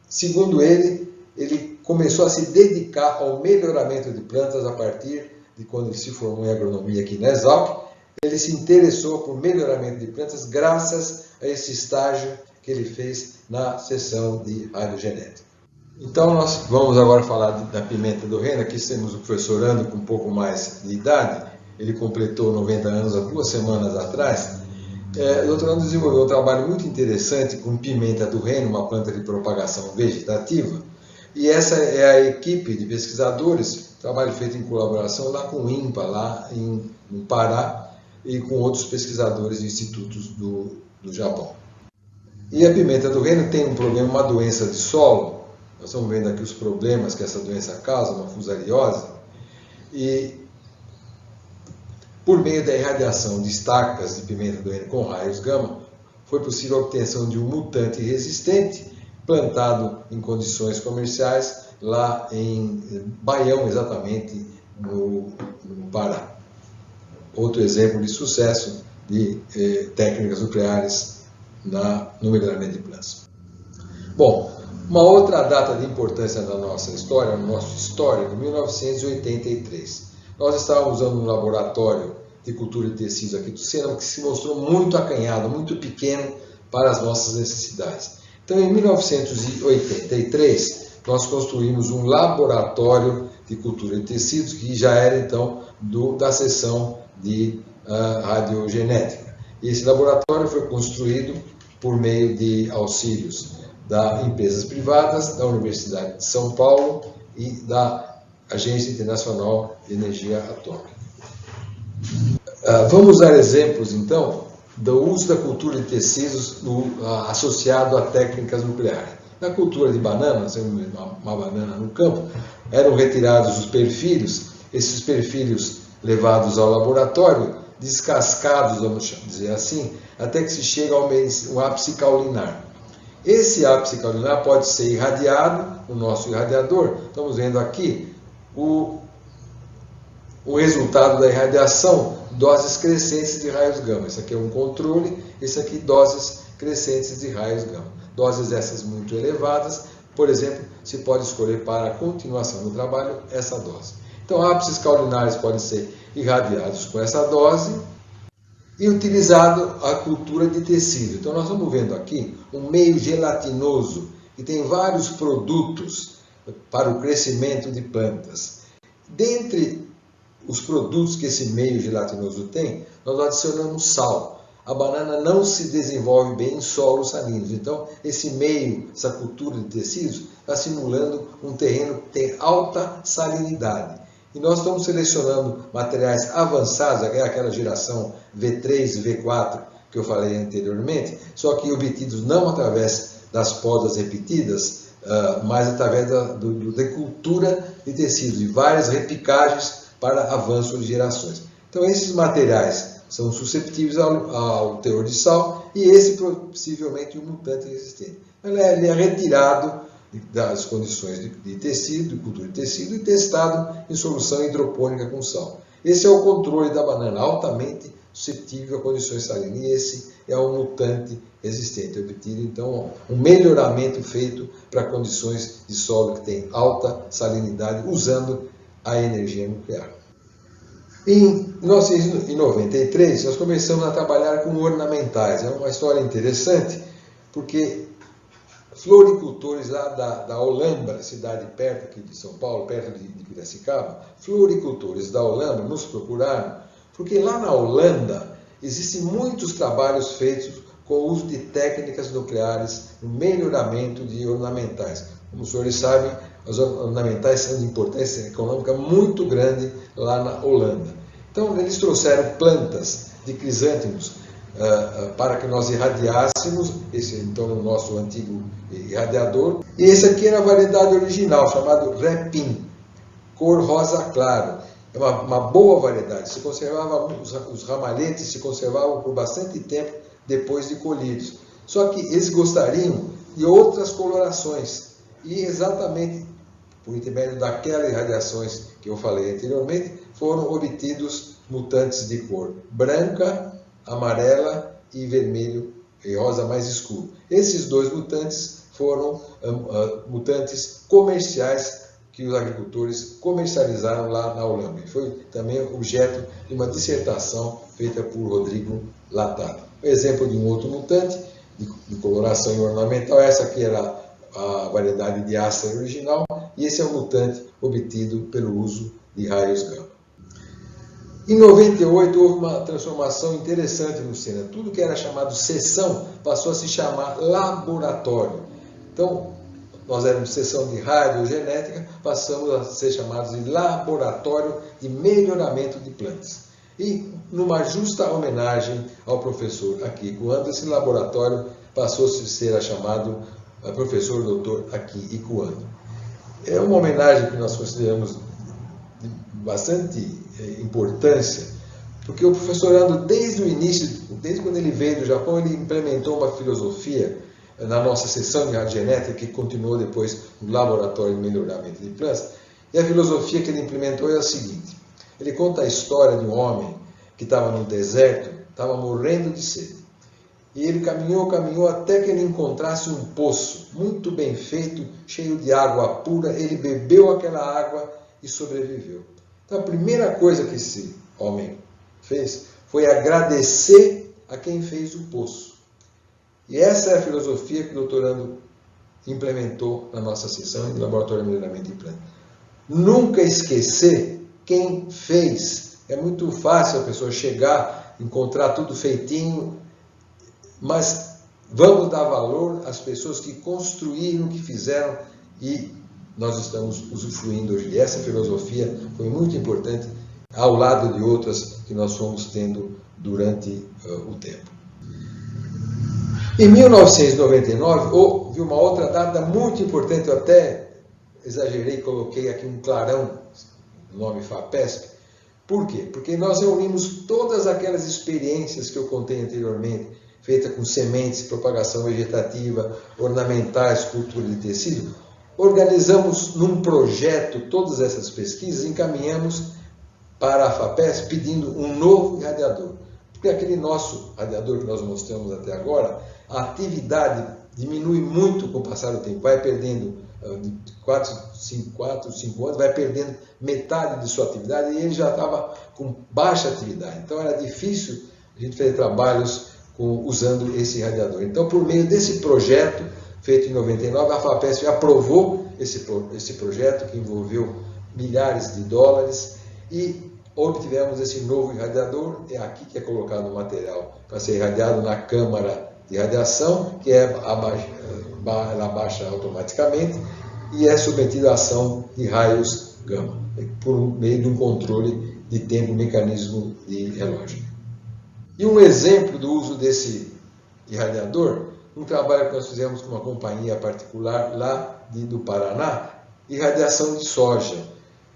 segundo ele começou a se dedicar ao melhoramento de plantas a partir de quando ele se formou em agronomia aqui na Exalc. Ele se interessou por melhoramento de plantas graças a esse estágio que ele fez na seção de radiogenética. Então, nós vamos agora falar da pimenta do reino. Aqui temos o professor André com um pouco mais de idade. Ele completou 90 anos há 2 semanas atrás. O doutor André desenvolveu um trabalho muito interessante com pimenta do reino, uma planta de propagação vegetativa. E essa é a equipe de pesquisadores, trabalho feito em colaboração lá com o INPA, lá no Pará, e com outros pesquisadores de institutos do Japão. E a pimenta do reino tem um problema, uma doença de solo. Nós estamos vendo aqui os problemas que essa doença causa, uma fusariose, e por meio da irradiação de estacas de pimenta do reino com raios gama, foi possível a obtenção de um mutante resistente, plantado em condições comerciais, lá em Baião, exatamente no Pará. Outro exemplo de sucesso de técnicas nucleares no melhoramento de plantas. Bom, uma outra data de importância na nossa história, no nosso histórico, 1983. Nós estávamos usando um laboratório de cultura de tecidos aqui do Sena, que se mostrou muito acanhado, muito pequeno para as nossas necessidades. Então, em 1983, nós construímos um laboratório de cultura de tecidos, que já era, então, da seção de radiogenética. E esse laboratório foi construído por meio de auxílios de empresas privadas, da Universidade de São Paulo e da Agência Internacional de Energia Atômica. Vamos dar exemplos, então, do uso da cultura de tecidos associado a técnicas nucleares. Na cultura de bananas, uma banana no campo, eram retirados os perfilhos, esses perfilhos levados ao laboratório, descascados, vamos dizer assim, até que se chega ao ápice caulinar. Esse ápice caulinar pode ser irradiado no nosso irradiador. Estamos vendo aqui o resultado da irradiação, doses crescentes de raios gama. Esse aqui é um controle, esse aqui doses crescentes de raios gama. Doses essas muito elevadas, por exemplo, se pode escolher para a continuação do trabalho essa dose. Então, ápices caulinares podem ser irradiados com essa dose e utilizado a cultura de tecido. Então, nós estamos vendo aqui um meio gelatinoso que tem vários produtos para o crescimento de plantas. Dentre os produtos que esse meio gelatinoso tem, nós adicionamos sal. A banana não se desenvolve bem em solos salinos. Então, esse meio, essa cultura de tecidos, está simulando um terreno que tem alta salinidade. E nós estamos selecionando materiais avançados, aquela geração V3, V4 que eu falei anteriormente, só que obtidos não através das podas repetidas, mas através da cultura de tecidos, de várias repicagens para avanço de gerações. Então, esses materiais são susceptíveis ao teor de sal e esse possivelmente um mutante resistente. Ele é retirado das condições de tecido, de cultura de tecido, e testado em solução hidropônica com sal. Esse é o controle da banana, altamente suscetível a condições salinas. E esse é um mutante resistente, obtido então um melhoramento feito para condições de solo que tem alta salinidade, usando a energia nuclear. Em 1993, nós começamos a trabalhar com ornamentais. É uma história interessante, porque floricultores lá da Olambra, cidade perto aqui de São Paulo, perto de Piracicaba, floricultores da Olambra nos procuraram, porque lá na Holanda existem muitos trabalhos feitos com o uso de técnicas nucleares no melhoramento de ornamentais. Como os senhores sabem, as ornamentais são de importância econômica muito grande lá na Holanda. Então, eles trouxeram plantas de crisântemos para que nós irradiássemos, esse então o nosso antigo irradiador. E esse aqui era a variedade original, chamado Repin, cor rosa claro. É uma boa variedade, se conservava, os ramalhetes se conservavam por bastante tempo depois de colhidos. Só que eles gostariam de outras colorações, e exatamente por intermédio daquelas irradiações que eu falei anteriormente, foram obtidos mutantes de cor branca, amarela e vermelho e rosa mais escuro. Esses dois mutantes foram mutantes comerciais que os agricultores comercializaram lá na Holanda. Foi também objeto de uma dissertação feita por Rodrigo Latado. Exemplo de um outro mutante de coloração ornamental, essa aqui era a variedade de Aster original, e esse é um mutante obtido pelo uso de raios gama. Em 98 houve uma transformação interessante no Sena. Tudo que era chamado seção passou a se chamar laboratório. Então, nós éramos seção de radiogenética, passamos a ser chamados de laboratório de melhoramento de plantas. E, numa justa homenagem ao professor Akiko Ando, esse laboratório passou a ser chamado professor Dr. Akiko Ando. É uma homenagem que nós consideramos de bastante importância, porque o professor Ando, desde o início, desde quando ele veio do Japão, ele implementou uma filosofia na nossa seção de radiogenética, que continuou depois no laboratório de melhoramento de plantas. E a filosofia que ele implementou é a seguinte: ele conta a história de um homem que estava no deserto, estava morrendo de sede. E ele caminhou até que ele encontrasse um poço muito bem feito, cheio de água pura. Ele bebeu aquela água e sobreviveu. Então a primeira coisa que esse homem fez foi agradecer a quem fez o poço. E essa é a filosofia que o doutorando implementou na nossa sessão de Laboratório de Melhoramento de Plantas. Nunca esquecer quem fez. É muito fácil a pessoa chegar, encontrar tudo feitinho, mas vamos dar valor às pessoas que construíram, que fizeram, e nós estamos usufruindo hoje. E essa filosofia foi muito importante, ao lado de outras que nós fomos tendo durante o tempo. Em 1999, houve uma outra data muito importante, eu até exagerei, coloquei aqui um clarão, o nome FAPESP. Por quê? Porque nós reunimos todas aquelas experiências que eu contei anteriormente, feitas com sementes, propagação vegetativa, ornamentais, cultura de tecido, organizamos num projeto todas essas pesquisas, encaminhamos para a FAPESP pedindo um novo irradiador. Porque aquele nosso radiador que nós mostramos até agora, a atividade diminui muito com o passar do tempo, vai perdendo de 4, 5 anos, vai perdendo metade de sua atividade, e ele já estava com baixa atividade. Então era difícil a gente fazer trabalhos usando esse radiador. Então, por meio desse projeto, feito em 99, a FAPESP aprovou esse projeto, que envolveu milhares de dólares, e obtivemos esse novo irradiador. É aqui que é colocado o material para ser irradiado na câmara de radiação, que ela abaixa automaticamente e é submetido à ação de raios gama, por meio de um controle de tempo, mecanismo de relógio. E um exemplo do uso desse irradiador, um trabalho que nós fizemos com uma companhia particular lá do Paraná, irradiação de soja.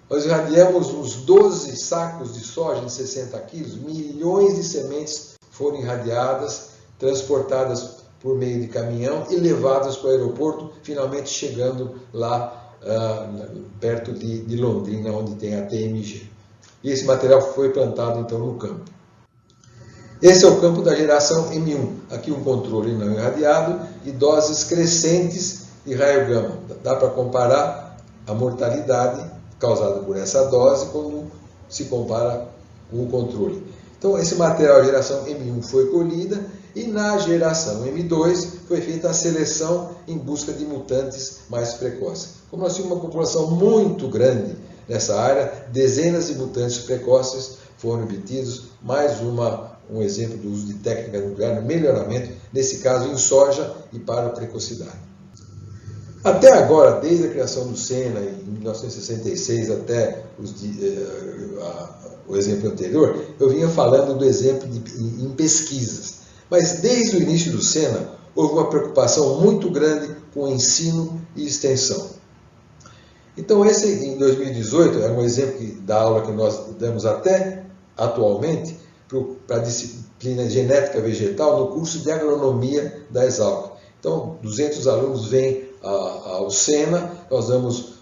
Nós irradiamos uns 12 sacos de soja de 60 quilos, milhões de sementes foram irradiadas, transportadas por meio de caminhão e levadas para o aeroporto, finalmente chegando lá perto de Londrina, onde tem a TMG. E esse material foi plantado então no campo. Esse é o campo da geração M1. Aqui um controle não irradiado e doses crescentes de raio gama. Dá para comparar a mortalidade causada por essa dose quando se compara com o controle. Então, esse material, a geração M1, foi colhida, e na geração M2 foi feita a seleção em busca de mutantes mais precoces. Como nós tínhamos uma população muito grande nessa área, dezenas de mutantes precoces foram obtidos, mais um exemplo do uso de técnica nuclear no melhoramento, nesse caso em soja e para a precocidade. Até agora, desde a criação do SENA, em 1966, até o exemplo anterior, eu vinha falando do exemplo em pesquisas. Mas desde o início do SENA, houve uma preocupação muito grande com ensino e extensão. Então, esse, em 2018, é um exemplo da aula que nós damos até atualmente para a disciplina de genética vegetal no curso de agronomia da Exalc. Então, 200 alunos vêm ao SENA, nós damos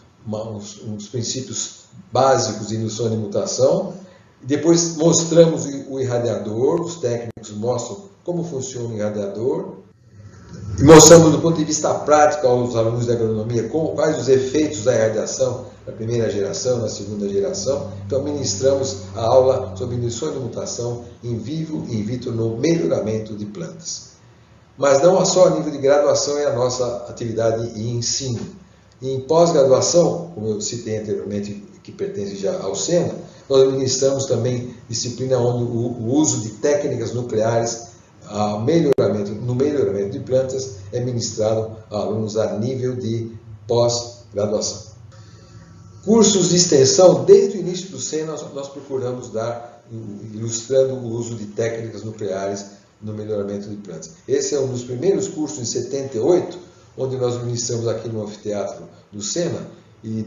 uns princípios básicos de indução de mutação, depois mostramos o irradiador, os técnicos mostram como funciona o irradiador, e mostramos do ponto de vista prático aos alunos de agronomia quais os efeitos da irradiação na primeira geração, na segunda geração. Então, ministramos a aula sobre indução de mutação in vivo e in vitro no melhoramento de plantas. Mas não só a nível de graduação é a nossa atividade e ensino. Em pós-graduação, como eu citei anteriormente, que pertence já ao SENA, nós ministramos também disciplina onde o uso de técnicas nucleares no melhoramento de plantas é ministrado a alunos a nível de pós-graduação. Cursos de extensão, desde o início do SENA, nós procuramos dar, ilustrando o uso de técnicas nucleares no melhoramento de plantas. Esse é um dos primeiros cursos, em 78, onde nós ministramos aqui no anfiteatro do SENA, e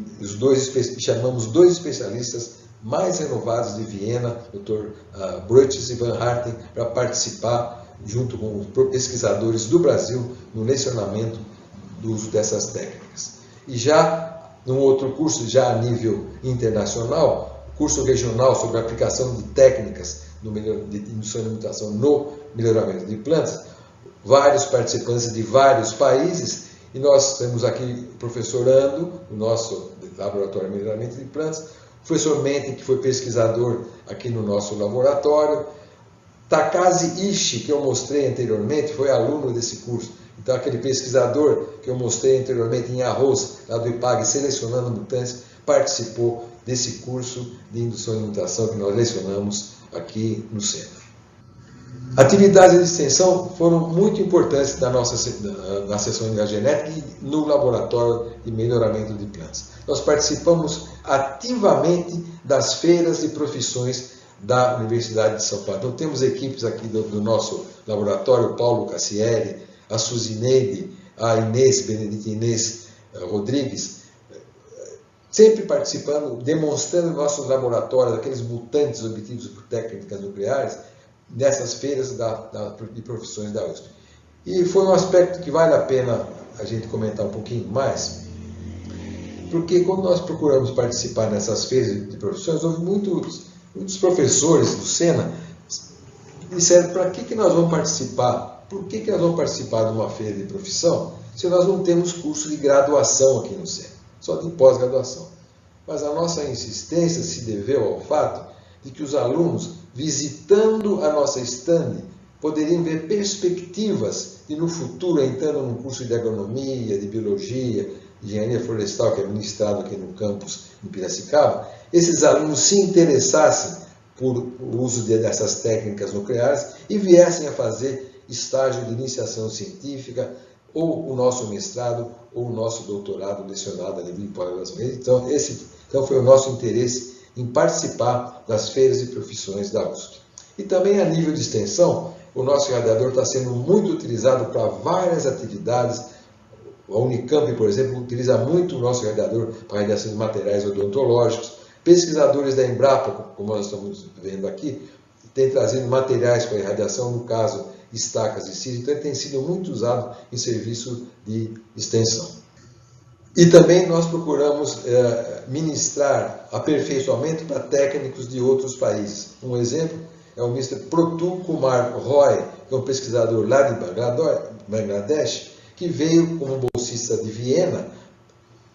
chamamos dois especialistas mais renovados de Viena, Dr. Breutjes e Van Harten, para participar junto com pesquisadores do Brasil no lecionamento do uso dessas técnicas. E já num outro curso, já a nível internacional, curso regional sobre a aplicação de técnicas de indução de mutação no melhoramento de plantas, vários participantes de vários países, e nós temos aqui o professor Ando, o nosso laboratório de melhoramento de plantas, o professor Menten, que foi pesquisador aqui no nosso laboratório, Takashi Ishii, que eu mostrei anteriormente, foi aluno desse curso. Então, aquele pesquisador que eu mostrei anteriormente em Arroz, lá do IPAG, selecionando mutantes, participou desse curso de indução de mutação que nós lecionamos aqui no centro. Atividades de extensão foram muito importantes na sessão de genética e no laboratório de melhoramento de plantas. Nós participamos ativamente das feiras de profissões da Universidade de São Paulo. Então, temos equipes aqui do nosso laboratório, o Paulo Cassieri, a Suzineide, a Benedita Inês Rodrigues, sempre participando, demonstrando nossos laboratórios, aqueles mutantes obtidos por técnicas nucleares, nessas feiras de profissões da USP. E foi um aspecto que vale a pena a gente comentar um pouquinho mais, porque quando nós procuramos participar nessas feiras de profissões, houve muitos professores do SENA que disseram: para que nós vamos participar? Por que nós vamos participar de uma feira de profissão se nós não temos curso de graduação aqui no SENA, só de pós-graduação? Mas a nossa insistência se deveu ao fato de que os alunos, visitando a nossa estande, poderiam ver perspectivas de, no futuro, entrando num curso de agronomia, de biologia, de engenharia florestal, que é ministrado aqui no campus em Piracicaba, esses alunos se interessassem por o uso dessas técnicas nucleares e viessem a fazer estágio de iniciação científica, ou o nosso mestrado, ou o nosso doutorado lecionado a nível de pós-graduação. Então foi o nosso interesse em participar das feiras e profissões da USP. E também a nível de extensão, o nosso radiador está sendo muito utilizado para várias atividades. A Unicamp, por exemplo, utiliza muito o nosso radiador para radiação de materiais odontológicos. Pesquisadores da Embrapa, como nós estamos vendo aqui, têm trazido materiais para irradiação, no caso, estacas de sírio. Então, ele tem sido muito usado em serviço de extensão. E também nós procuramos ministrar aperfeiçoamento para técnicos de outros países. Um exemplo é o Mr. Protul Kumar Roy, que é um pesquisador lá de Bangladesh, que veio como bolsista de Viena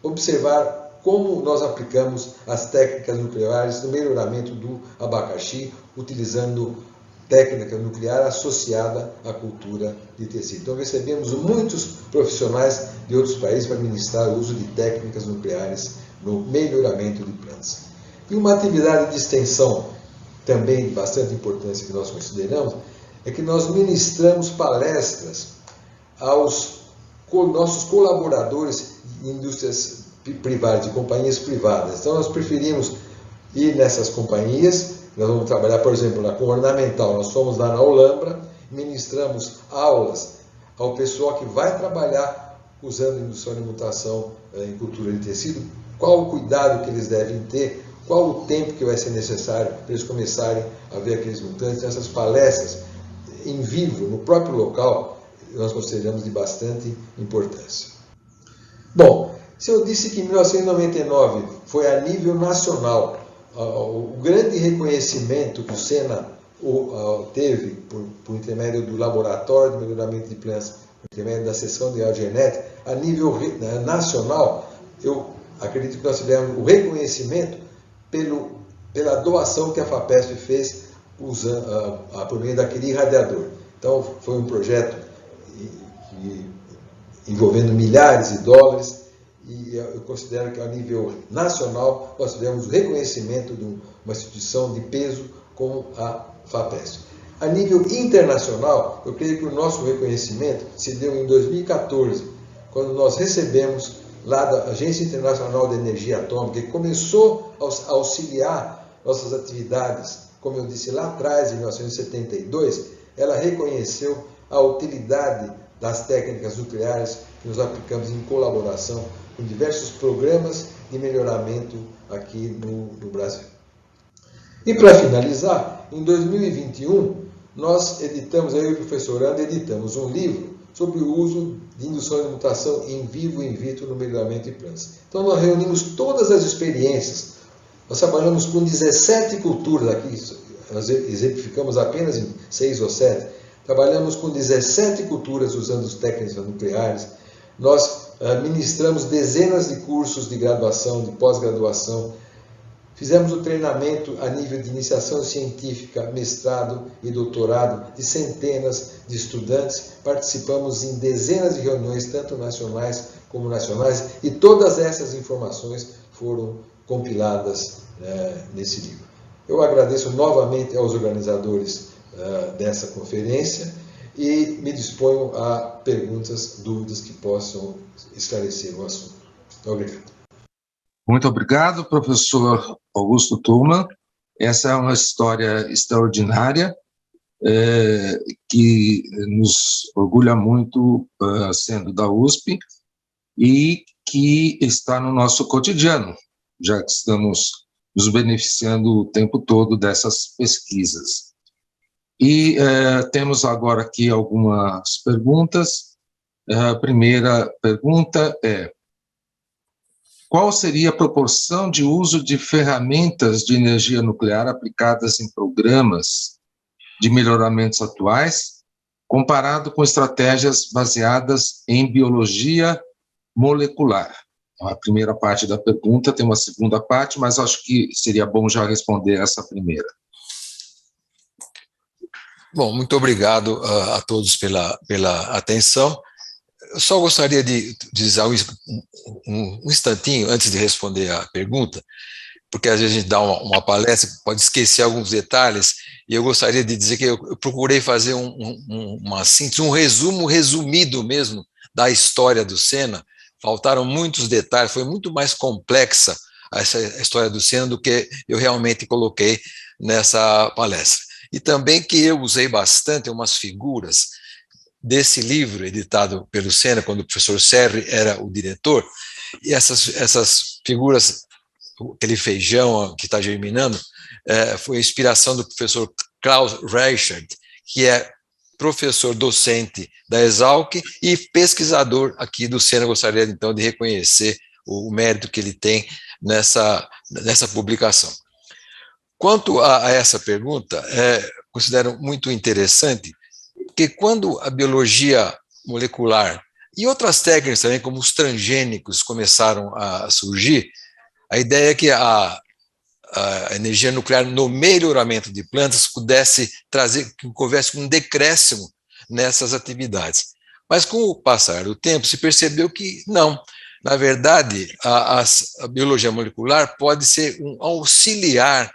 observar como nós aplicamos as técnicas nucleares no melhoramento do abacaxi, utilizando técnica nuclear associada à cultura de tecido. Então, recebemos muitos profissionais de outros países para ministrar o uso de técnicas nucleares no melhoramento de plantas. E uma atividade de extensão também de bastante importância que nós consideramos é que nós ministramos palestras aos nossos colaboradores de indústrias privadas, de companhias privadas. Então, nós preferimos ir nessas companhias. Nós vamos trabalhar, por exemplo, com ornamental. Nós fomos lá na Olambra, ministramos aulas ao pessoal que vai trabalhar usando indução de mutação em cultura de tecido, qual o cuidado que eles devem ter, qual o tempo que vai ser necessário para eles começarem a ver aqueles mutantes. Essas palestras em vivo, no próprio local, nós consideramos de bastante importância. Bom, se eu disse que em 1999 foi a nível nacional o grande reconhecimento que o SENA teve por intermédio do Laboratório de Melhoramento de Plantas, por intermédio da seção de genética, a nível nacional, eu acredito que nós tivemos o reconhecimento pela doação que a FAPESP fez por meio daquele irradiador. Então, foi um projeto envolvendo milhares de dólares, e eu considero que, a nível nacional, nós tivemos o reconhecimento de uma instituição de peso como a FAPESP. A nível internacional, eu creio que o nosso reconhecimento se deu em 2014, quando nós recebemos lá da Agência Internacional de Energia Atômica, que começou a auxiliar nossas atividades, como eu disse lá atrás, em 1972, ela reconheceu a utilidade das técnicas nucleares que nós aplicamos em colaboração com diversos programas de melhoramento aqui no Brasil. E para finalizar, em 2021, nós editamos, eu e o professor Ando editamos um livro sobre o uso de indução de mutação em vivo e in vitro no melhoramento de plantas. Então, nós reunimos todas as experiências. Nós trabalhamos com 17 culturas aqui, nós exemplificamos apenas em 6 ou 7. trabalhamos com 17 culturas usando as técnicas nucleares, nós ministramos dezenas de cursos de graduação, de pós-graduação, fizemos o treinamento a nível de iniciação científica, mestrado e doutorado de centenas de estudantes, participamos em dezenas de reuniões, tanto nacionais como nacionais, e todas essas informações foram compiladas nesse livro. Eu agradeço novamente aos organizadores dessa conferência e me disponho a perguntas, dúvidas que possam esclarecer o assunto. Obrigado. Muito obrigado, professor Augusto Thumann. Essa é uma história extraordinária que nos orgulha muito sendo da USP e que está no nosso cotidiano, já que estamos nos beneficiando o tempo todo dessas pesquisas. E temos agora aqui algumas perguntas. A primeira pergunta é: qual seria a proporção de uso de ferramentas de energia nuclear aplicadas em programas de melhoramentos atuais, comparado com estratégias baseadas em biologia molecular? A primeira parte da pergunta tem uma segunda parte, mas acho que seria bom já responder essa primeira. Bom, muito obrigado a todos pela atenção. Eu só gostaria de dizer um instantinho antes de responder a pergunta, porque às vezes a gente dá uma palestra, pode esquecer alguns detalhes, e eu gostaria de dizer que eu procurei fazer uma síntese, um resumo resumido mesmo da história do Sena. Faltaram muitos detalhes, foi muito mais complexa essa história do Sena do que eu realmente coloquei nessa palestra. E também que eu usei bastante umas figuras desse livro, editado pelo Sena, quando o professor Serri era o diretor, e essas figuras, aquele feijão que está germinando, foi a inspiração do professor Klaus Reichert, que é professor docente da Exalc e pesquisador aqui do Sena. Gostaria, então, de reconhecer o mérito que ele tem nessa publicação. Quanto a essa pergunta, considero muito interessante, porque quando a biologia molecular e outras técnicas também, como os transgênicos, começaram a surgir, a ideia é que a energia nuclear no melhoramento de plantas pudesse trazer, que houvesse um decréscimo nessas atividades. Mas com o passar do tempo se percebeu que não. Na verdade, a biologia molecular pode ser um auxiliar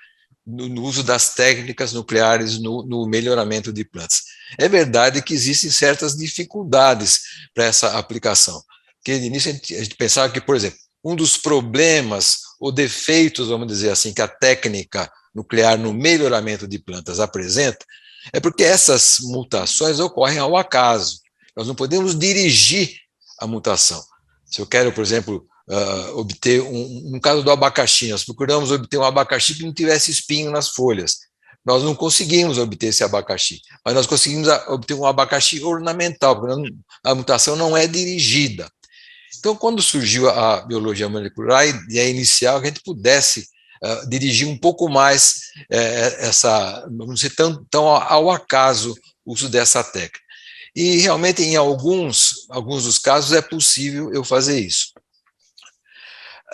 no uso das técnicas nucleares no melhoramento de plantas. É verdade que existem certas dificuldades para essa aplicação, porque no início a gente pensava que, por exemplo, um dos problemas ou defeitos, vamos dizer assim, que a técnica nuclear no melhoramento de plantas apresenta, é porque essas mutações ocorrem ao acaso. Nós não podemos dirigir a mutação. Se eu quero, por exemplo, obter no caso do abacaxi, nós procuramos obter um abacaxi que não tivesse espinho nas folhas. Nós não conseguimos obter esse abacaxi, mas nós conseguimos obter um abacaxi ornamental, porque a mutação não é dirigida. Então, quando surgiu a biologia molecular, a ideia inicial é que a gente pudesse dirigir um pouco mais não ser tão ao acaso o uso dessa técnica. E realmente, em alguns dos casos, é possível eu fazer isso.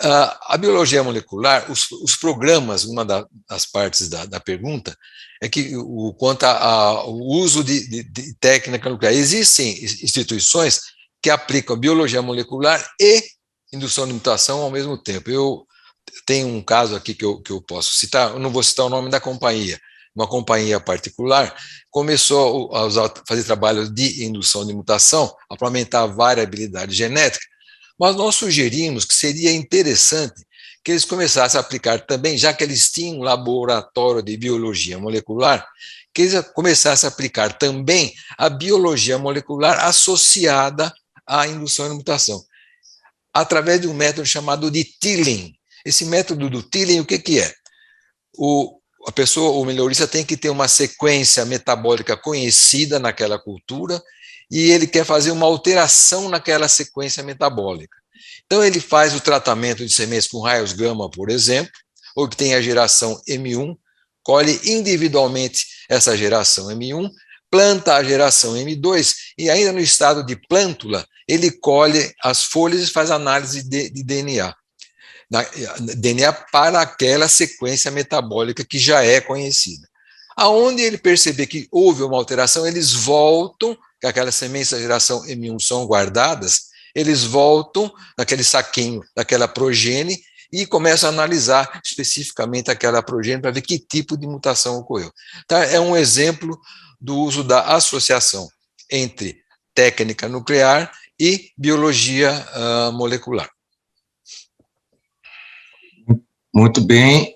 A biologia molecular, os programas, uma das partes da pergunta, é que quanto ao uso de técnica nuclear, existem instituições que aplicam biologia molecular e indução de mutação ao mesmo tempo. Eu tenho um caso aqui que eu posso citar, eu não vou citar o nome da companhia, uma companhia particular, começou a fazer trabalhos de indução de mutação para aumentar a variabilidade genética, mas nós sugerimos que seria interessante que eles começassem a aplicar também, já que eles tinham um laboratório de biologia molecular, que eles começassem a aplicar também a biologia molecular associada à indução de mutação, através de um método chamado de Tilling. Esse método do Tilling, o que é? A pessoa, o melhorista, tem que ter uma sequência metabólica conhecida naquela cultura e ele quer fazer uma alteração naquela sequência metabólica. Então, ele faz o tratamento de sementes com raios gama, por exemplo, ou que tem a geração M1, colhe individualmente essa geração M1, planta a geração M2 e ainda no estado de plântula, ele colhe as folhas e faz análise de DNA. DNA para aquela sequência metabólica que já é conhecida. Aonde ele perceber que houve uma alteração, eles voltam, que aquelas sementes da geração M1 são guardadas, eles voltam naquele saquinho daquela progênie e começam a analisar especificamente aquela progênie para ver que tipo de mutação ocorreu. Tá? É um exemplo do uso da associação entre técnica nuclear e biologia molecular. Muito bem.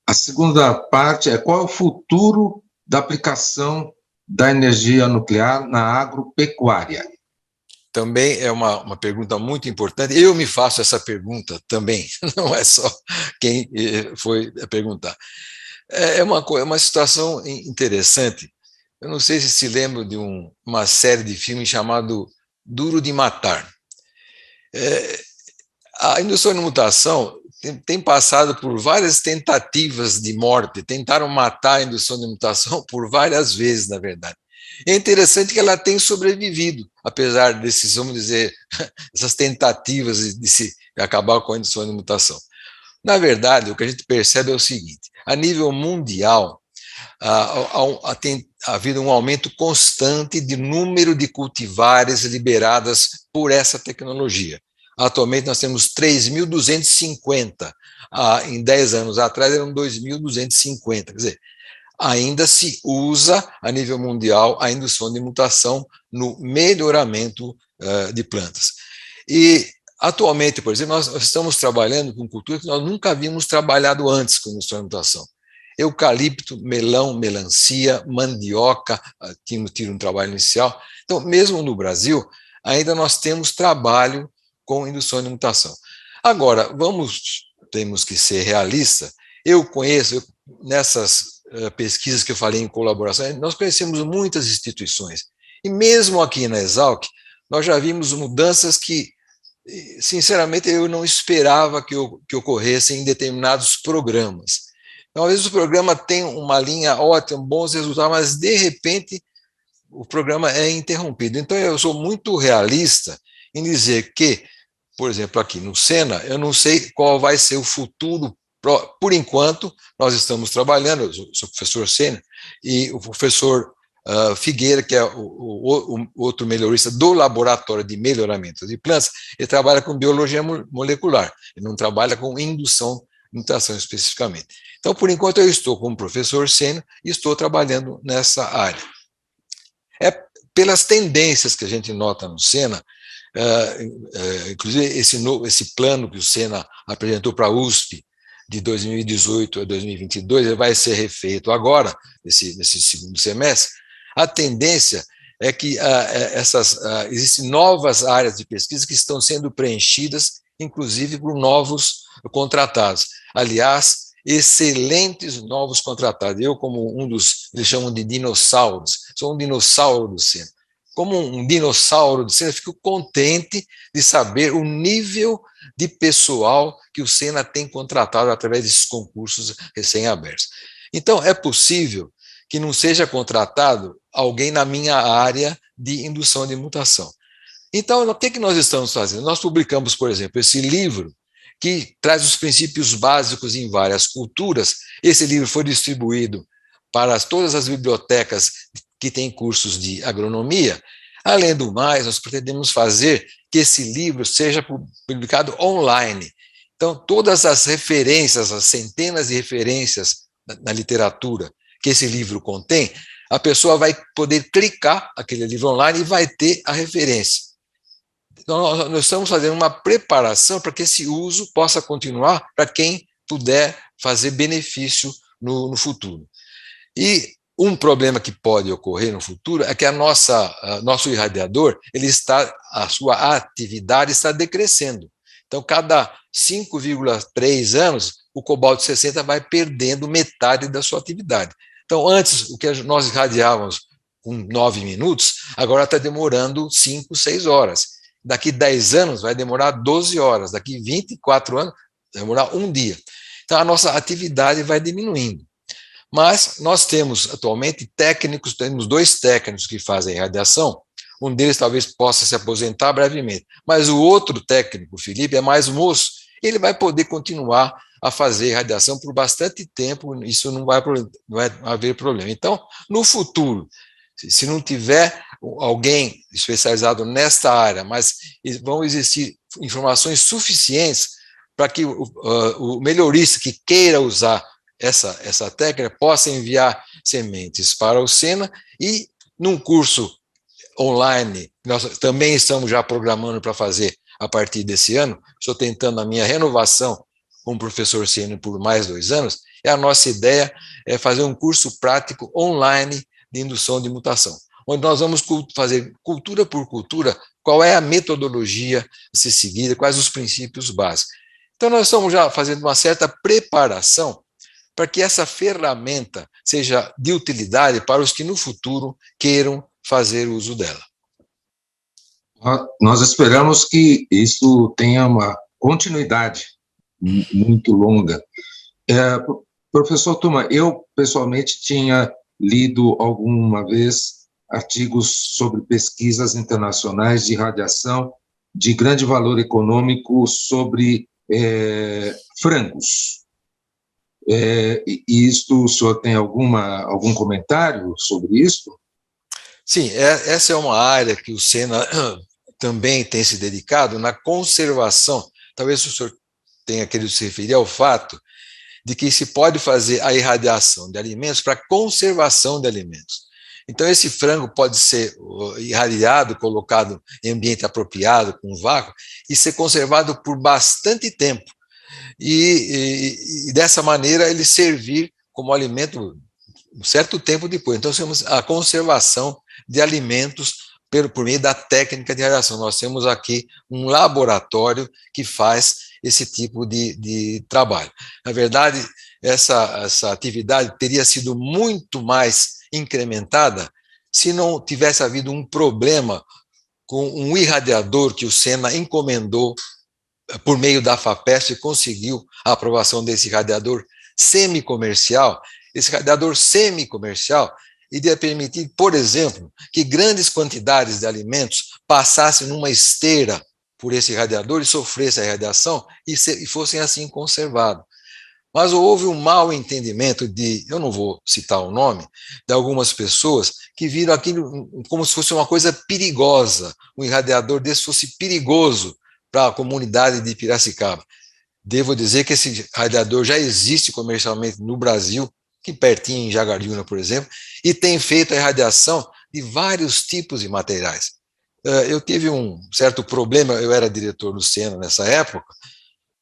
A segunda parte é: qual é o futuro da aplicação da energia nuclear na agropecuária? Também é uma pergunta muito importante. Eu me faço essa pergunta também, não é só quem foi perguntar. É uma situação interessante. Eu não sei se lembram de uma série de filmes chamado Duro de Matar. A indução de mutação tem passado por várias tentativas de morte, tentaram matar a indução de mutação por várias vezes, na verdade. É interessante que ela tem sobrevivido, apesar desses, vamos dizer, essas tentativas de se acabar com a indução de mutação. Na verdade, o que a gente percebe é o seguinte: a nível mundial, tem havido um aumento constante de número de cultivares liberadas por essa tecnologia. Atualmente nós temos 3.250, em 10 anos atrás eram 2.250, quer dizer, ainda se usa a nível mundial a indução de mutação no melhoramento de plantas. E atualmente, por exemplo, nós estamos trabalhando com culturas que nós nunca havíamos trabalhado antes com indução de mutação. Eucalipto, melão, melancia, mandioca, tiro um trabalho inicial. Então, mesmo no Brasil, ainda nós temos trabalho com indução de mutação. Agora, temos que ser realistas. Eu conheço, nessas pesquisas que eu falei em colaboração, nós conhecemos muitas instituições. E mesmo aqui na Exalc, nós já vimos mudanças que, sinceramente, eu não esperava que ocorressem em determinados programas. Então, às vezes o programa tem uma linha ótima, bons resultados, mas, de repente, o programa é interrompido. Então, eu sou muito realista em dizer que, por exemplo, aqui no Sena, eu não sei qual vai ser o futuro. Por enquanto, nós estamos trabalhando, eu sou professor Sena, e o professor Figueira, que é o outro melhorista do Laboratório de Melhoramento de Plantas, ele trabalha com biologia molecular, ele não trabalha com indução de mutação especificamente. Então, por enquanto, eu estou como professor Sena e estou trabalhando nessa área. Pelas tendências que a gente nota no Sena, inclusive esse plano que o Sena apresentou para a USP de 2018 a 2022, ele vai ser refeito agora, nesse segundo semestre. A tendência é que existem novas áreas de pesquisa que estão sendo preenchidas, inclusive por novos contratados. Aliás, excelentes novos contratados. Eu, como eles chamam de dinossauros, sou um dinossauro do Sena. Como um dinossauro do Sena, fico contente de saber o nível de pessoal que o Sena tem contratado através desses concursos recém-abertos. Então, é possível que não seja contratado alguém na minha área de indução de mutação. Então, o que nós estamos fazendo? Nós publicamos, por exemplo, esse livro que traz os princípios básicos em várias culturas. Esse livro foi distribuído para todas as bibliotecas que têm cursos de agronomia. Além do mais, nós pretendemos fazer que esse livro seja publicado online. Então, todas as referências, as centenas de referências na literatura que esse livro contém, a pessoa vai poder clicar aquele livro online e vai ter a referência. Então, nós estamos fazendo uma preparação para que esse uso possa continuar para quem puder fazer benefício no futuro. E um problema que pode ocorrer no futuro é que nosso irradiador, a sua atividade está decrescendo. Então, cada 5,3 anos, o cobalto 60 vai perdendo metade da sua atividade. Então, antes, o que nós irradiávamos com 9 minutos, agora está demorando 5, 6 horas. Daqui 10 anos vai demorar 12 horas, daqui 24 anos vai demorar um dia. Então, a nossa atividade vai diminuindo. Mas nós temos atualmente temos 2 técnicos que fazem radiação, um deles talvez possa se aposentar brevemente, mas o outro técnico, o Felipe, é mais moço, ele vai poder continuar a fazer radiação por bastante tempo, isso não vai haver problema. Então, no futuro, se não tiver alguém especializado nesta área, mas vão existir informações suficientes para que o melhorista que queira usar essa técnica possa enviar sementes para o Sena, e num curso online, nós também estamos já programando para fazer a partir desse ano, estou tentando a minha renovação como professor sênior por mais 2 anos, e a nossa ideia é fazer um curso prático online de indução de mutação, onde nós vamos fazer cultura por cultura, qual é a metodologia a ser seguida, quais os princípios básicos. Então, nós estamos já fazendo uma certa preparação para que essa ferramenta seja de utilidade para os que no futuro queiram fazer uso dela. Nós esperamos que isso tenha uma continuidade muito longa. Professor Tuma, eu pessoalmente tinha lido alguma vez artigos sobre pesquisas internacionais de radiação de grande valor econômico sobre frangos. E isto, o senhor tem algum comentário sobre isso? Sim, essa é uma área que o Sena também tem se dedicado na conservação. Talvez o senhor tenha querido se referir ao fato de que se pode fazer a irradiação de alimentos para conservação de alimentos. Então, esse frango pode ser irradiado, colocado em ambiente apropriado, com vácuo, e ser conservado por bastante tempo. E dessa maneira ele servir como alimento um certo tempo depois. Então, nós temos a conservação de alimentos por meio da técnica de radiação. Nós temos aqui um laboratório que faz esse tipo de trabalho. Na verdade, essa atividade teria sido muito mais incrementada se não tivesse havido um problema com um irradiador que o Sena encomendou por meio da FAPESP e conseguiu a aprovação desse irradiador semi-comercial. Esse radiador semi-comercial iria permitir, por exemplo, que grandes quantidades de alimentos passassem numa esteira por esse radiador e sofressem a radiação e fossem assim conservados. Mas houve um mau entendimento eu não vou citar o nome, de algumas pessoas que viram aquilo como se fosse uma coisa perigosa, um irradiador desse fosse perigoso para a comunidade de Piracicaba. Devo dizer que esse radiador já existe comercialmente no Brasil, aqui pertinho em Jaguariúna, por exemplo, e tem feito a irradiação de vários tipos de materiais. Eu tive um certo problema, eu era diretor do Sena nessa época,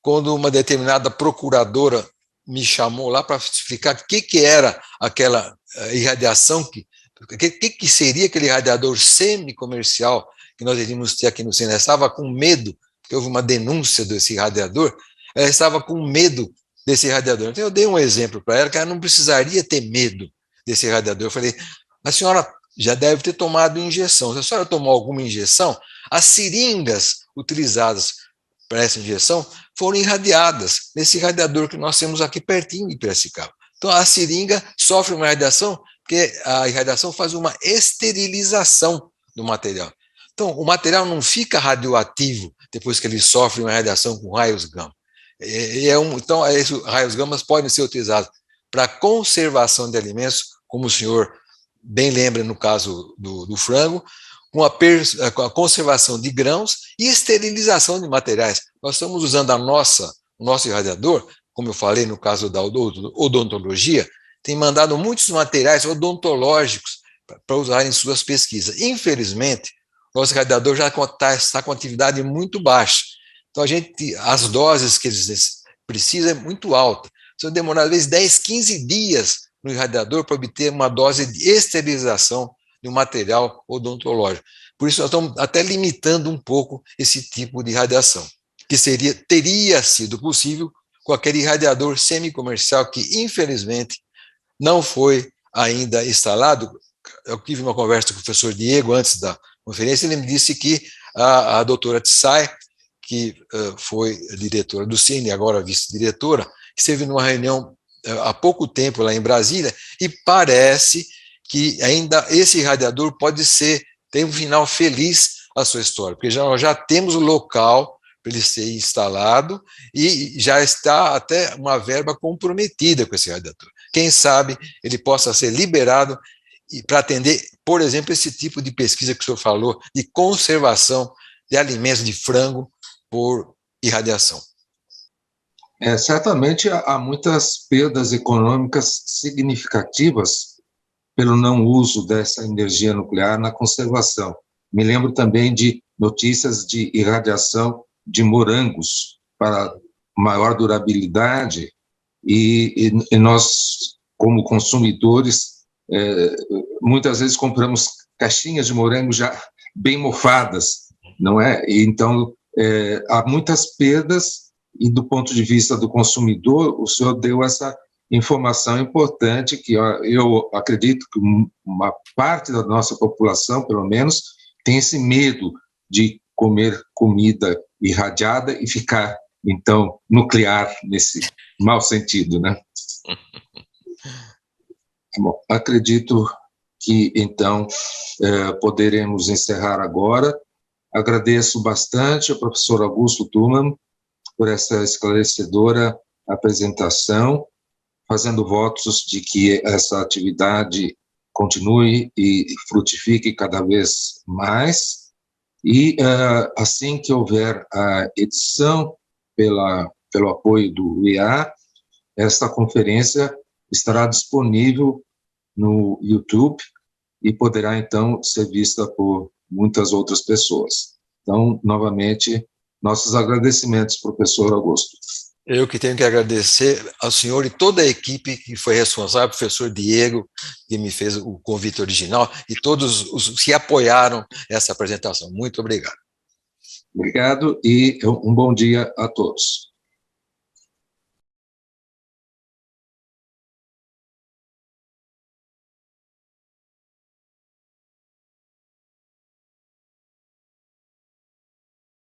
quando uma determinada procuradora me chamou lá para explicar o que era aquela irradiação, o que seria aquele radiador semi-comercial que nós iríamos ter aqui no Sena. Ela estava com medo, porque houve uma denúncia desse radiador, ela estava com medo desse radiador. Então eu dei um exemplo para ela, que ela não precisaria ter medo desse radiador. Eu falei, a senhora já deve ter tomado injeção. Se a senhora tomou alguma injeção, as seringas utilizadas para essa injeção foram irradiadas nesse radiador que nós temos aqui pertinho de Piracicaba. Então, a seringa sofre uma irradiação, porque a irradiação faz uma esterilização do material. Então, o material não fica radioativo depois que ele sofre uma radiação com raios gama. Então, raios gama podem ser utilizados para conservação de alimentos, como o senhor bem lembra no caso do frango, com a conservação de grãos e esterilização de materiais. Nós estamos usando o nosso irradiador, como eu falei no caso da odontologia, tem mandado muitos materiais odontológicos para usar em suas pesquisas. Infelizmente, nosso irradiador já está com atividade muito baixa. Então, as doses que eles precisam é muito alta. Precisa demorar, às vezes, 10, 15 dias no irradiador para obter uma dose de esterilização de um material odontológico. Por isso, nós estamos até limitando um pouco esse tipo de radiação, que teria sido possível com aquele irradiador semi-comercial que, infelizmente, não foi ainda instalado. Eu tive uma conversa com o professor Diego antes da conferência, ele me disse que a doutora Tsai, que foi diretora do Cine, agora vice-diretora, esteve numa reunião há pouco tempo lá em Brasília, e parece que ainda esse irradiador tem um final feliz a sua história, porque nós já temos o local para ele ser instalado e já está até uma verba comprometida com esse irradiador. Quem sabe ele possa ser liberado para atender, por exemplo, esse tipo de pesquisa que o senhor falou, de conservação de alimentos de frango por irradiação. Certamente há muitas perdas econômicas significativas pelo não uso dessa energia nuclear na conservação. Me lembro também de notícias de irradiação de morangos para maior durabilidade, e nós, como consumidores, muitas vezes compramos caixinhas de morango já bem mofadas, não é? E então, há muitas perdas, e do ponto de vista do consumidor, o senhor deu essa informação importante, que eu acredito que uma parte da nossa população, pelo menos, tem esse medo de comer comida irradiada e ficar, então, nuclear, nesse mau sentido, né? Bom, acredito que, então, poderemos encerrar agora. Agradeço bastante ao professor Augusto Thumann por essa esclarecedora apresentação, fazendo votos de que essa atividade continue e frutifique cada vez mais. E assim que houver a edição pelo apoio do IA, esta conferência estará disponível no YouTube e poderá, então, ser vista por muitas outras pessoas. Então, novamente, nossos agradecimentos, professor Augusto. Eu que tenho que agradecer ao senhor e toda a equipe que foi responsável, professor Diego, que me fez o convite original, e todos os que apoiaram essa apresentação. Muito obrigado. Obrigado e um bom dia a todos.